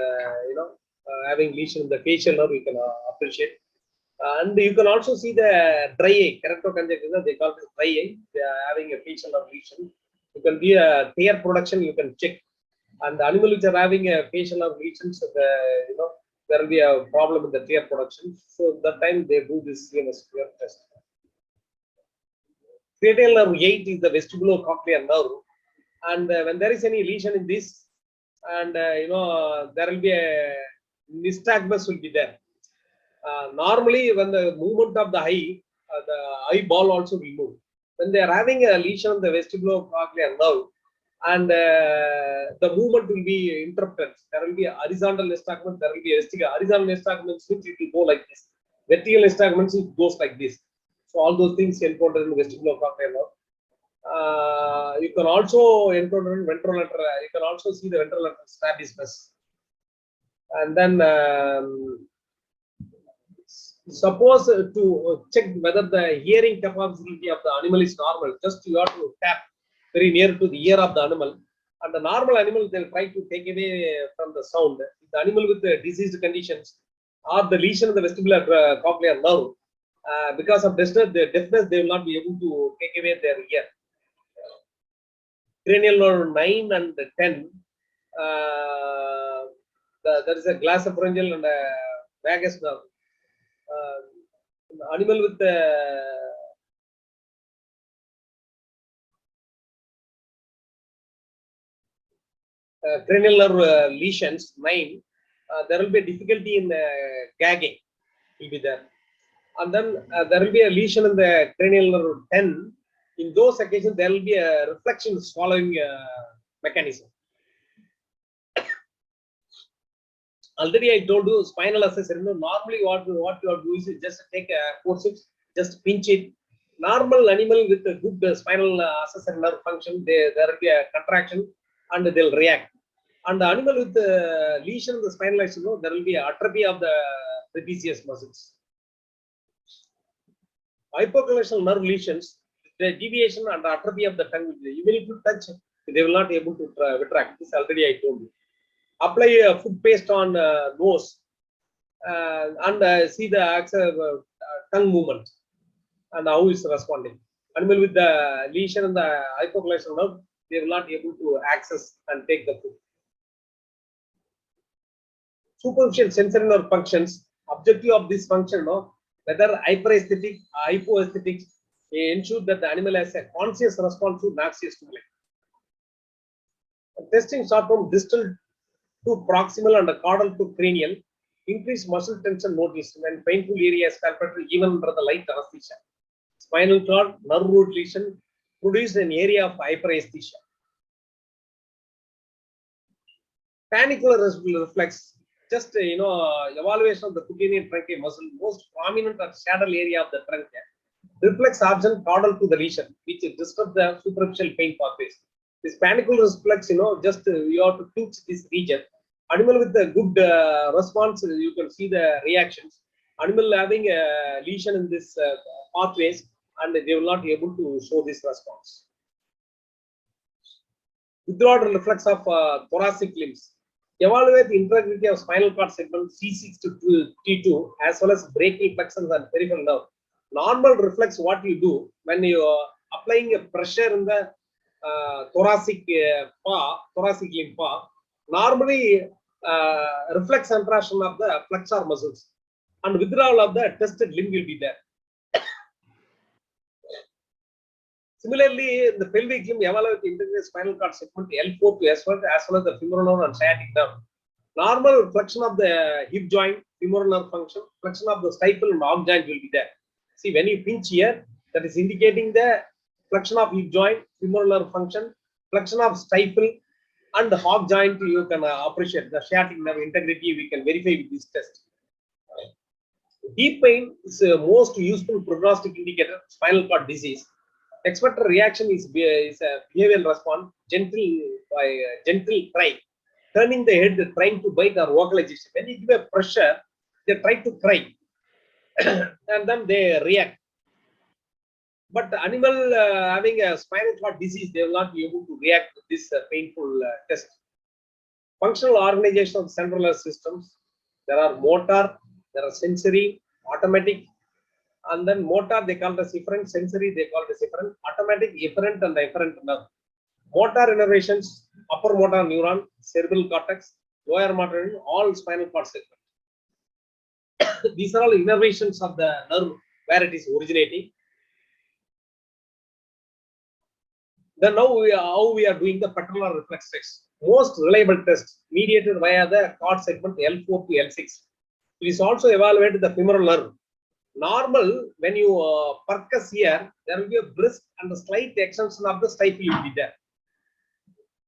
having lesion in the facial nerve. You can appreciate, and you can also see the dry eye, keratoconjunctiva, they call it dry eye. They are having a facial nerve lesion. You can be a tear production, you can check. And the animal which are having a facial nerve lesions, there will be a problem with the tear production. So that time they do this CNS tear test. Cranial nerve 8 is the vestibulocochlear nerve, and when there is any lesion in this, and there will be a nystagmus will be there. Normally, when the movement of the eyeball also will move. When they are having a lesion on the vestibulocochlear nerve, and the movement will be interrupted. There will be a horizontal nystagmus, there will be a vertical. Horizontal nystagmus, which it will go like this. Vertical nystagmus, it goes like this. So all those things encountered in vestibulocochlear nerve. You can also encounter in ventrolateral. You can also see the ventrolateral strabismus. And then suppose to check whether the hearing capability of the animal is normal, just you have to tap very near to the ear of the animal, and the normal animal they'll try to take away from the sound. The animal with the diseased conditions or the lesion of the vestibular cochlear nerve, because of deafness, they will not be able to take away their ear. Cranial nerve 9 and 10, there is a glossopharyngeal and a vagus nerve. The animal with the cranial nerve lesions 9, there will be a difficulty in gagging will be there, and then there will be a lesion in the cranial nerve 10. In those occasions, there will be a reflection swallowing mechanism. Already I told you spinal assessor. Normally, what you have to do is just take a forceps, just pinch it. Normal animal with a good spinal assessor nerve function, there will be a contraction and they'll react. And the animal with the lesion of the spinal axis, there will be atrophy of the trapezius muscles. Hypoglycemic nerve lesions, the deviation and atrophy of the tongue, even if you touch, they will not be able to retract. This already I told you. Apply a food paste on nose and see the tongue movement and how it's responding. Animal with the lesion in the hypoglycemic nerve, they will not be able to access and take the food. Superficial sensory nerve functions. Objective of this function, whether hyperesthetic or hypoesthetic, ensure that the animal has a conscious response to noxious stimuli. Testing start from distal to proximal and caudal to cranial. Increased muscle tension noticed when painful areas palpated even under the light anesthesia. Spinal cord, nerve root lesion produced an area of hyperesthesia. Panicular reflex. just evaluation of the cutaneous truncae muscle, most prominent or saddle area of the trunk, reflex absent caudal to the lesion, which disturb the superficial pain pathways. This panicle reflex, just you have to pinch this region. Animal with a good response, you can see the reactions. Animal having a lesion in this pathways, and they will not be able to show this response. Withdrawal reflex of thoracic limbs. Evaluate the integrity of spinal cord segment C6 to T2 as well as brachial plexus and peripheral nerve. Normal reflex, what you do when you are applying a pressure in the thoracic limb paw, normally reflex contraction of the flexor muscles and withdrawal of the tested limb will be there. Similarly, in the pelvic limb, evaluate the integrated spinal cord segment L4 to S1 as well as the femoral nerve and sciatic nerve. Normal flexion of the hip joint, femoral nerve function, flexion of the stifle and arm joint will be there. See, when you pinch here, that is indicating the flexion of hip joint, femoral nerve function, flexion of stifle and the hog joint. You can appreciate the sciatic nerve integrity. We can verify with this test. Deep pain is the most useful prognostic indicator of spinal cord disease. Expected reaction is a behavioral response, gentle cry, turning the head, trying to bite or vocalization. When you give a pressure, they try to cry and then they react. But the animal having a spinal cord disease, they will not be able to react to this painful test. Functional organization of central nervous systems. There are motor, there are sensory, automatic. And then motor, they call it as efferent. Sensory, they call it as efferent. Automatic, efferent, and efferent nerve. Motor innervations, upper motor neuron, cerebral cortex, lower motor neuron, all spinal cord segment. These are all innervations of the nerve where it is originating. Then now how we are doing the paternal reflex test. Most reliable test mediated via the cord segment L4 to L6. It is also evaluated the femoral nerve. Normal, when you percuss here, there will be a brisk and a slight extension of the stifle will be there.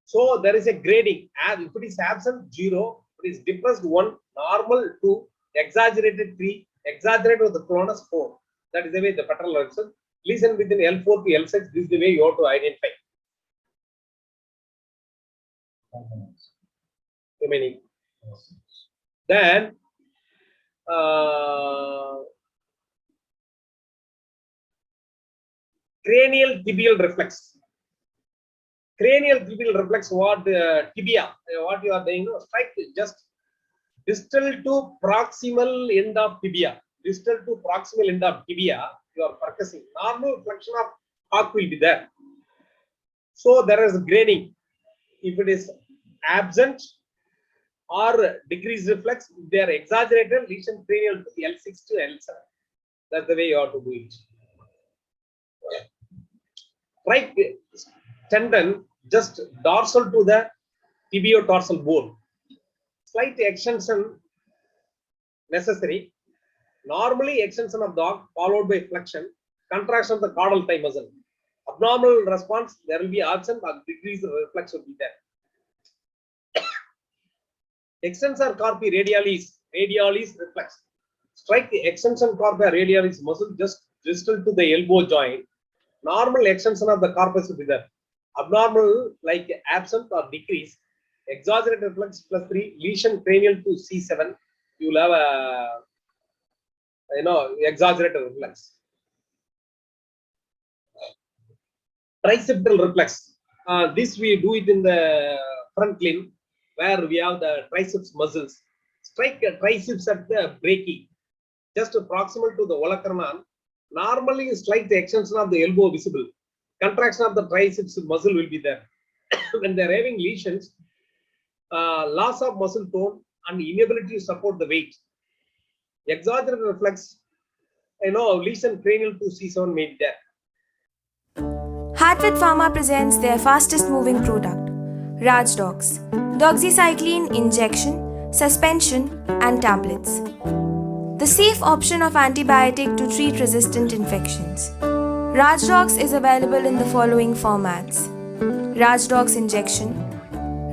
So there is a grading. If it is absent, 0. If it is depressed, 1. Normal, 2. Exaggerated, 3. Exaggerated with the cronus, 4. That is the way the paternal reflex. Lesion within L4 to L6. This is the way you have to identify. Remaining. Then cranial tibial reflex. Cranial tibial reflex, what tibia, what you are doing, strike just distal to proximal end of tibia. Distal to proximal end of tibia, you are percussing. Normal flexion of cock will be there. So there is grading. If it is absent or decreased reflex, if they are exaggerated, lesion cranial to L6 to L7. That's the way you have to do it. Right tendon just dorsal to the tibio-dorsal bone. Slight extension necessary. Normally extension of dog followed by flexion, contraction of the caudal thigh muscle. Abnormal response, there will be absent or decreased reflex will be there. Extensor carpi radialis reflex. Strike the extension carpi radialis muscle just distal to the elbow joint. Normal extension of the corpus will be there. Abnormal, like absent or decrease. Exaggerated reflex plus 3. Lesion cranial to C7. You will have a exaggerated reflex. Triceptal reflex. This we do it in the front limb where we have the triceps muscles. Strike triceps at the brachii, just proximal to the olecranon. Normally, slight extension of the elbow visible. Contraction of the triceps muscle will be there. When they are having lesions, loss of muscle tone and inability to support the weight. Exaggerated reflex, lesion cranial to C7 may be there. Hatvet Pharma presents their fastest moving product, Rajdox, doxycycline injection, suspension, and tablets. The safe option of antibiotic to treat resistant infections. Rajdox is available in the following formats: Rajdox injection,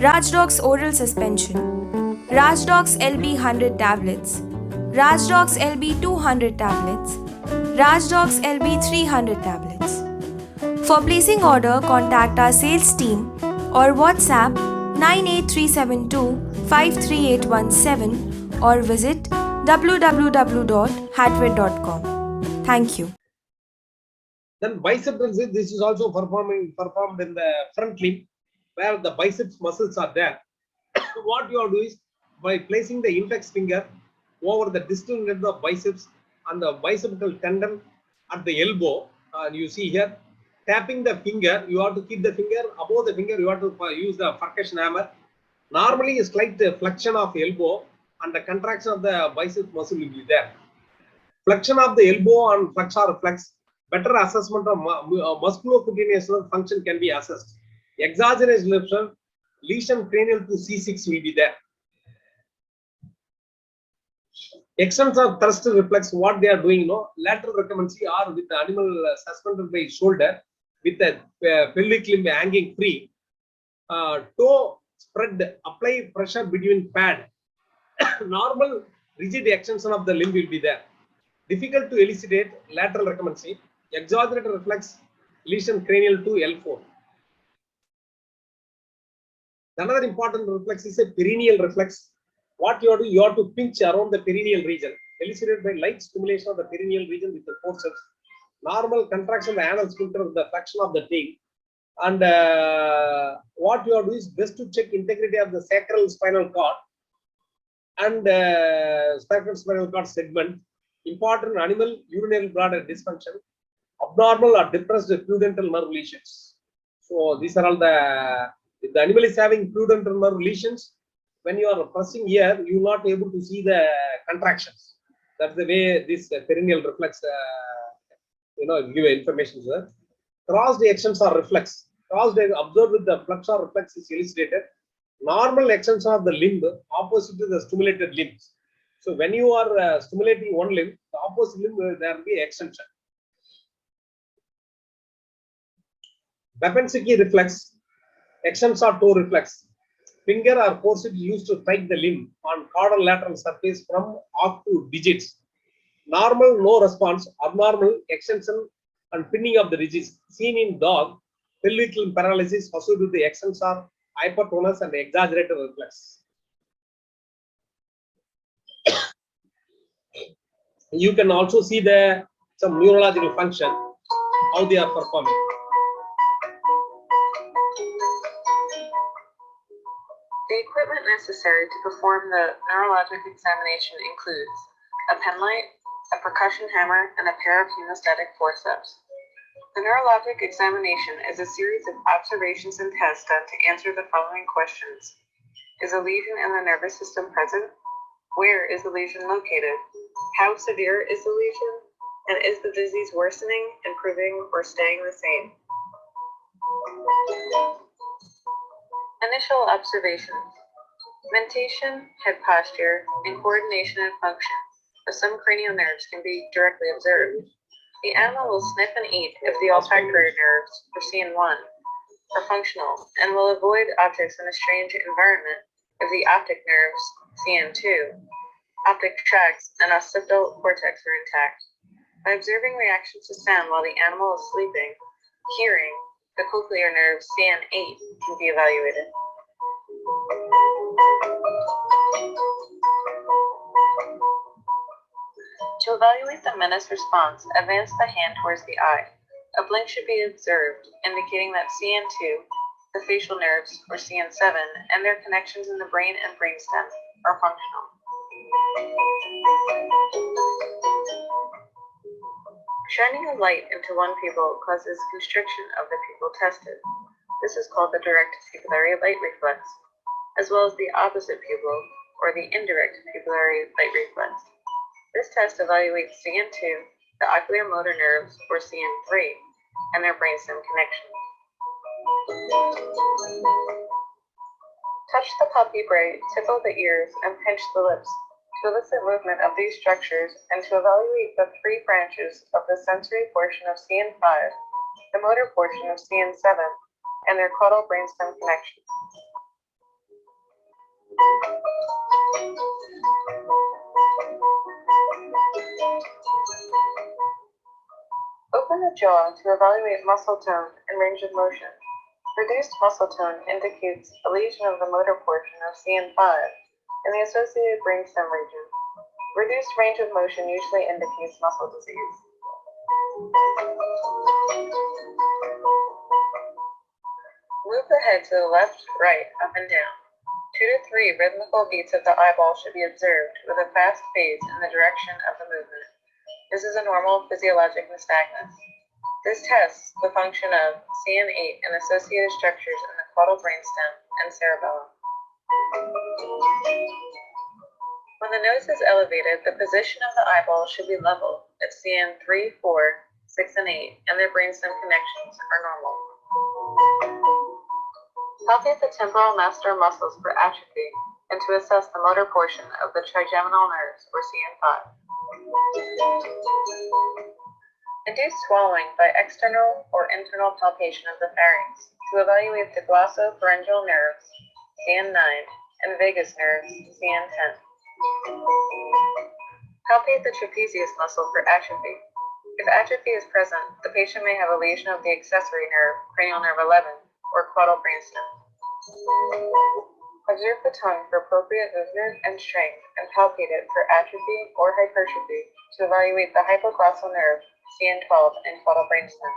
Rajdox oral suspension, Rajdox LB 100 tablets, Rajdox LB 200 tablets, Rajdox LB 300 tablets. For placing order, contact our sales team or WhatsApp 98372 53817 or visit www.hatvet.com. Thank you. Then bicep exercise, this is also performed in the front limb where the biceps muscles are there. What you have to do is by placing the index finger over the distal end of the biceps and the bicipital tendon at the elbow, and you see here, tapping the finger, you have to keep the finger above the finger, you have to use the percussion hammer. Normally a slight flexion of elbow and the contraction of the bicep muscle will be there. Flexion of the elbow and flexor reflex, better assessment of musculocutaneous function can be assessed. Exogenous lesion cranial to C6 will be there. Extensor thrust reflex, what they are doing, lateral recumbency or with the animal suspended by shoulder with the pelvic limb hanging free, toe spread, apply pressure between pad. Normal rigid extension of the limb will be there. Difficult to elucidate lateral recumbency, exogenous reflex, lesion cranial to L4. Another important reflex is a perineal reflex. What you have to do, you have to pinch around the perineal region, elicited by light stimulation of the perineal region with the forceps. Normal contraction of the anal sphincter with the flexion of the tail. And what you have to do is best to check integrity of the sacral spinal cord and sacral spinal cord segment. Important animal urinary bladder dysfunction, abnormal or depressed prudental nerve lesions. So these are all the, if the animal is having prudental nerve lesions, when you are pressing here, you will not be able to see the contractions. That's the way this perineal reflex, give information. Crossed extensions are reflex. Crossed observed with the flexor reflex is elucidated. Normal extension of the limb opposite to the stimulated limbs. So when you are stimulating one limb, the opposite limb there will be extension. Babinski reflex, extensor toe reflex. Finger or forceps used to strike the limb on caudal lateral surface from off to digits. Normal, no response. Abnormal, extension and pinning of the digits. Seen in dog, pelvic limb paralysis associated with the extensor, hypertonus and exaggerated reflex. You can also see some neurological function, how they are performing. The equipment necessary to perform the neurologic examination includes a penlight, a percussion hammer, and a pair of hemostatic forceps. The neurologic examination is a series of observations and tests done to answer the following questions. Is a lesion in the nervous system present? Where is the lesion located? How severe is the lesion? And is the disease worsening, improving, or staying the same? Initial observations. Mentation, head posture, and coordination and function of some cranial nerves can be directly observed. The animal will sniff and eat if the olfactory nerves, or CN1, are functional, and will avoid objects in a strange environment if the optic nerves, CN2, optic tracts, and occipital cortex are intact. By observing reactions to sound while the animal is sleeping, hearing, the cochlear nerve CN8 can be evaluated. To evaluate the menace response, advance the hand towards the eye. A blink should be observed, indicating that CN2, the facial nerves, or CN7, and their connections in the brain and brainstem are functional. Shining a light into one pupil causes constriction of the pupil tested. This is called the direct pupillary light reflex, as well as the opposite pupil, or the indirect pupillary light reflex. This test evaluates CN2, the ocular motor nerves, or CN3, and their brainstem connection. Touch the palpebrae, tickle the ears, and pinch the lips to elicit movement of these structures and to evaluate the three branches of the sensory portion of CN5, the motor portion of CN7, and their caudal brainstem connections. Open the jaw to evaluate muscle tone and range of motion. Reduced muscle tone indicates a lesion of the motor portion of CN5 and the associated brainstem region. Reduced range of motion usually indicates muscle disease. Move the head to the left, right, up and down. 2 to 3 rhythmical beats of the eyeball should be observed with a fast pace in the direction of the movement. This is a normal physiologic nystagmus. This tests the function of CN8 and associated structures in the caudal brainstem and cerebellum. When the nose is elevated, the position of the eyeball should be level if CN3, 4, 6, and 8 and their brainstem connections are normal. Palpate the temporal masseter muscles for atrophy and to assess the motor portion of the trigeminal nerves, or CN5. Induce swallowing by external or internal palpation of the pharynx to evaluate the glossopharyngeal nerves, CN9, and vagus nerves, CN10. Palpate the trapezius muscle for atrophy. If atrophy is present, the patient may have a lesion of the accessory nerve, cranial nerve 11, or caudal brainstem. Observe the tongue for appropriate movement and strength and palpate it for atrophy or hypertrophy to evaluate the hypoglossal nerve, CN12, and caudal brainstem.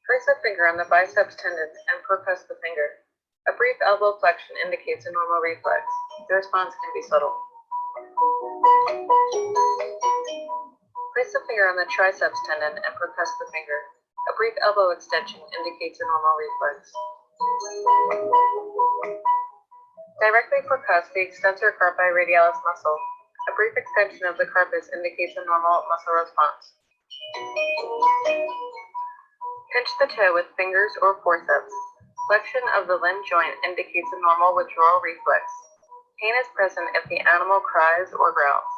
Place a finger on the biceps tendon and percuss the finger. A brief elbow flexion indicates a normal reflex. The response can be subtle. Place the finger on the triceps tendon and percuss the finger. A brief elbow extension indicates a normal reflex. Directly percuss the extensor carpi radialis muscle. A brief extension of the carpus indicates a normal muscle response. Pinch the toe with fingers or forceps. Flexion of the limb joint indicates a normal withdrawal reflex. Pain is present if the animal cries or growls.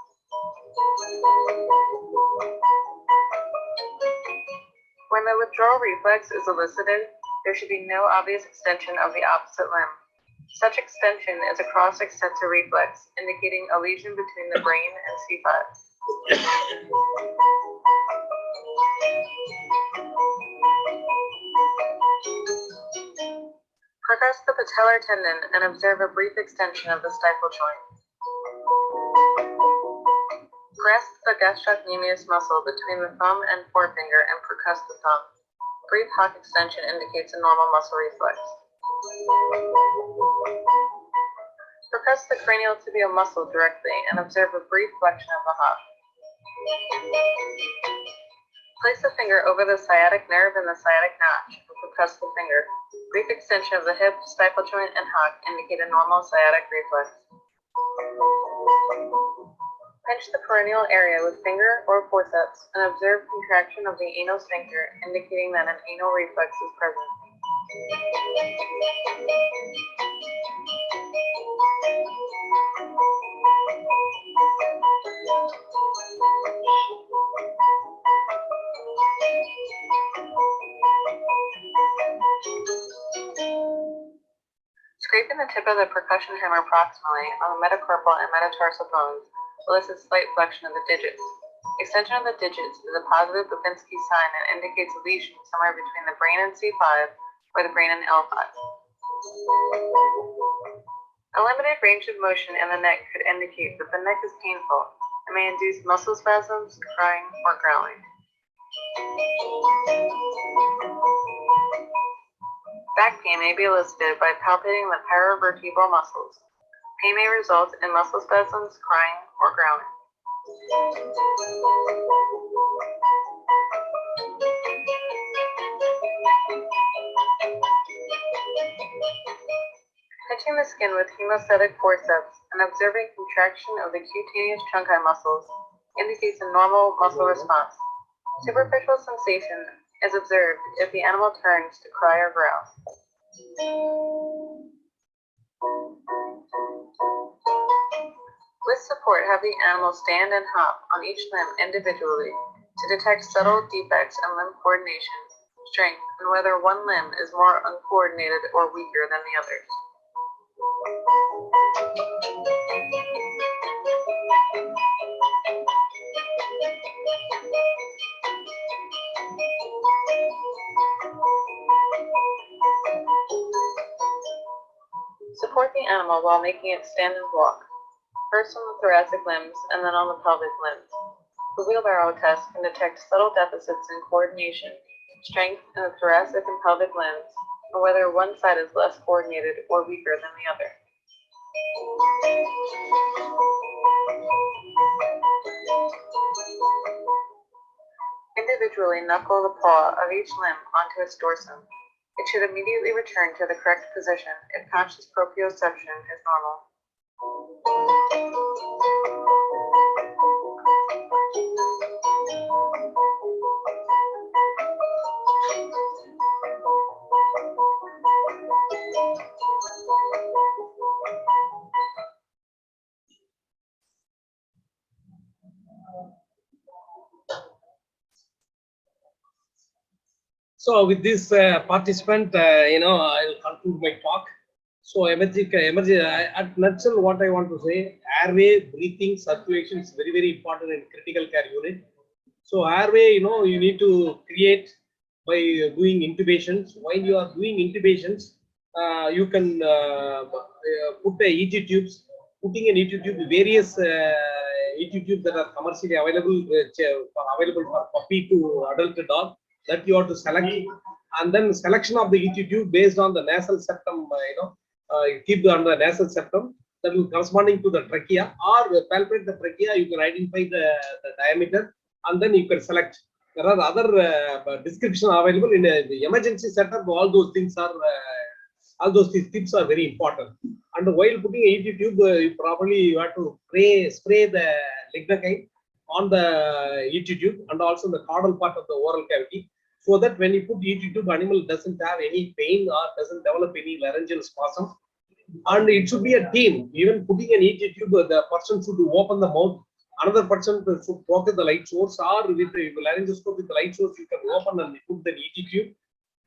When the withdrawal reflex is elicited, there should be no obvious extension of the opposite limb. Such extension is a cross-extensor reflex, indicating a lesion between the brain and C5. Percuss the patellar tendon and observe a brief extension of the stifle joint. Grasp the gastrocnemius muscle between the thumb and forefinger and percuss the thumb. Brief hock extension indicates a normal muscle reflex. Percuss the cranial tibial muscle directly and observe a brief flexion of the hock. Place the finger over the sciatic nerve and the sciatic notch and percuss the finger. Brief extension of the hip, stifle joint, and hock indicate a normal sciatic reflex. Pinch the perineal area with finger or forceps and observe contraction of the anal sphincter, indicating that an anal reflex is present. Scraping the tip of the percussion hammer proximally on the metacarpal and metatarsal bones elicits slight flexion of the digits. Extension of the digits is a positive Babinski sign and indicates a lesion somewhere between the brain and C5 or the brain and L5. A limited range of motion in the neck could indicate that the neck is painful and may induce muscle spasms, crying, or growling. Back pain may be elicited by palpating the paravertebral muscles. Pain may result in muscle spasms, crying, or growling. Pinching the skin with hemostatic forceps and observing contraction of the cutaneous trunci muscles indicates a normal muscle response. Superficial sensation is observed if the animal turns to cry or growl. With support, have the animal stand and hop on each limb individually to detect subtle defects in limb coordination, strength, and whether one limb is more uncoordinated or weaker than the others. Support the animal while making it stand and walk, first on the thoracic limbs and then on the pelvic limbs. The wheelbarrow test can detect subtle deficits in coordination, strength in the thoracic and pelvic limbs, or whether one side is less coordinated or weaker than the other. Individually knuckle the paw of each limb onto its dorsum. It should immediately return to the correct position if conscious proprioception is normal. So with this participant, I'll conclude my talk. So at nutshell, what I want to say, airway, breathing, circulation is very, very important in critical care unit. So airway, you need to create by doing intubations. While you are doing intubations, you can put the ET tubes, putting an ET tube, various ET tubes that are commercially available, for puppy to adult dog, that you have to select, and then selection of the ET tube based on the nasal septum, keep on the nasal septum that will corresponding to the trachea, or palpate the trachea, you can identify the diameter, and then you can select. There are other description available in the emergency setup. All those things are, all those tips are very important. And while putting a ET tube, you have to spray the lignocaine on the ET tube and also the caudal part of the oral cavity, so that when you put ET tube, animal doesn't have any pain or doesn't develop any laryngeal spasm. And it should be a team. Even putting an ET tube, the person should open the mouth, another person should focus the light source, or with the laryngoscope with the light source, you can open and put the ET tube.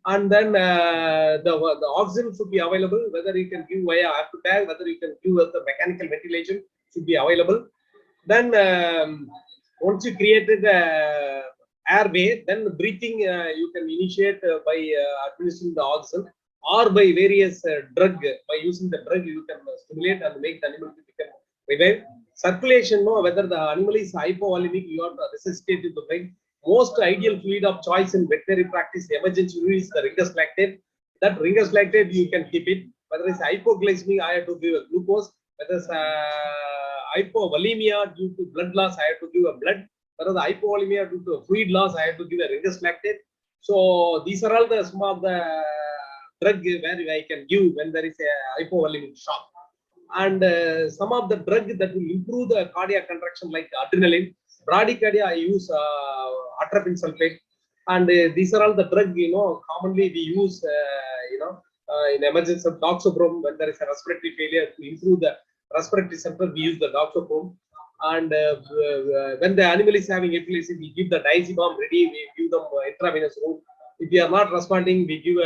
And then the oxygen should be available, whether you can give via air to bag, whether you can give the mechanical ventilation should be available. Then once you created the airway, then breathing you can initiate by administering the oxygen, or by various drug. By using the drug, you can stimulate and make the animal to become revive. Circulation, whether the animal is hypovolemic, you have to resuscitate in the brain. Most ideal fluid of choice in veterinary practice, emergency is the ringus lactate. That ringus lactate you can keep it. Whether it's hypoglycemia, I have to give a glucose. Whether it's hypovolemia due to blood loss, I have to give a blood. Whether the hypovolemia due to fluid loss, I have to give a ringus lactate. So these are all the some of the drug where I can give when there is a hypovolemic shock. And some of the drug that will improve the cardiac contraction, like adrenaline, bradycardia, I use atropine sulfate. And these are all the drug, commonly we use, in emergency of doxoprone when there is a respiratory failure. To improve the respiratory center, we use the doxoprone. And when the animal is having epilepsy, we give the diazepam ready, we give them intravenous route. If they are not responding, we give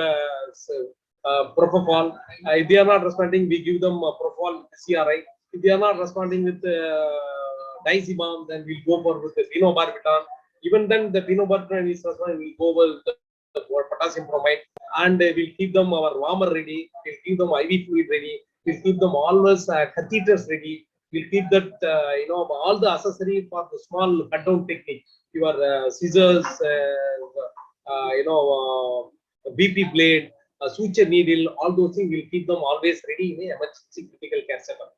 propofol. If they are not responding, we give them propofol CRI. If they are not responding with diazepam, then we'll go for with the phenobarbital. Even then, the phenobarbital is responding, we'll go with the potassium bromide, and we'll keep them our warmer ready. We'll keep them IV fluid ready. We'll keep them always catheters ready. We'll keep that all the accessory for the small cut down technique. Your scissors, BP blade, suture needle, all those things will keep them always ready in a emergency critical care setup.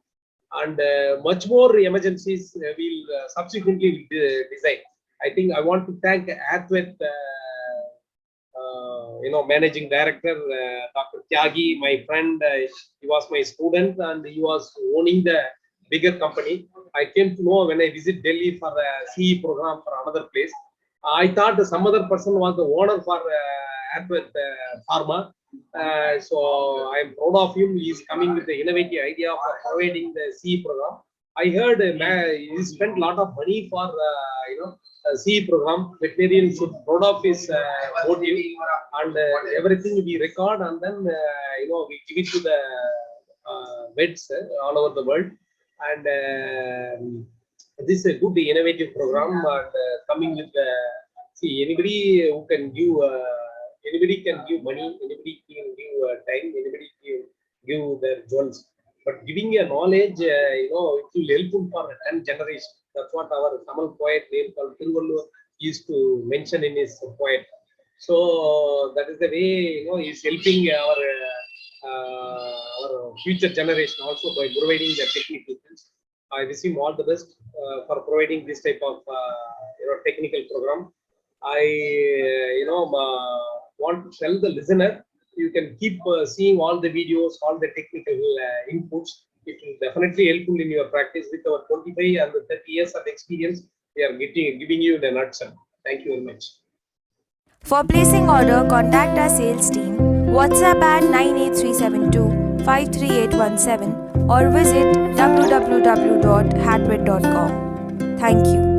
And much more emergencies we'll subsequently design. I think I want to thank Hatvet, managing director, Dr. Tyagi, my friend. He was my student and he was owning the bigger company. I came to know when I visit Delhi for a CE program for another place. I thought some other person was the owner for Hatvet PHARMA. So I am proud of him. He is coming with the innovative idea of providing the CE program. I heard he spent a lot of money for CE program. Veterinarian should proud of his motive, and everything we record, and then we give it to the vets all over the world. And this is a good innovative program, and coming with see, anybody who can give anybody can give money, anybody can give time, anybody can give their jewels. But giving a knowledge, it will help him for 10 generations. That's what our Tamil poet named called Tiruvallur used to mention in his poet. So that is the way he's helping our future generation also by providing the technical things. I wish him all the best for providing this type of technical program. I want to tell the listener, you can keep seeing all the videos, all the technical inputs. It will definitely helpful in your practice. With our 25 and 30 years of experience, we are giving you the nutshell. Thank you very much. For placing order, contact our sales team, WhatsApp at 98372 53817 or visit www.hatvet.com. Thank you.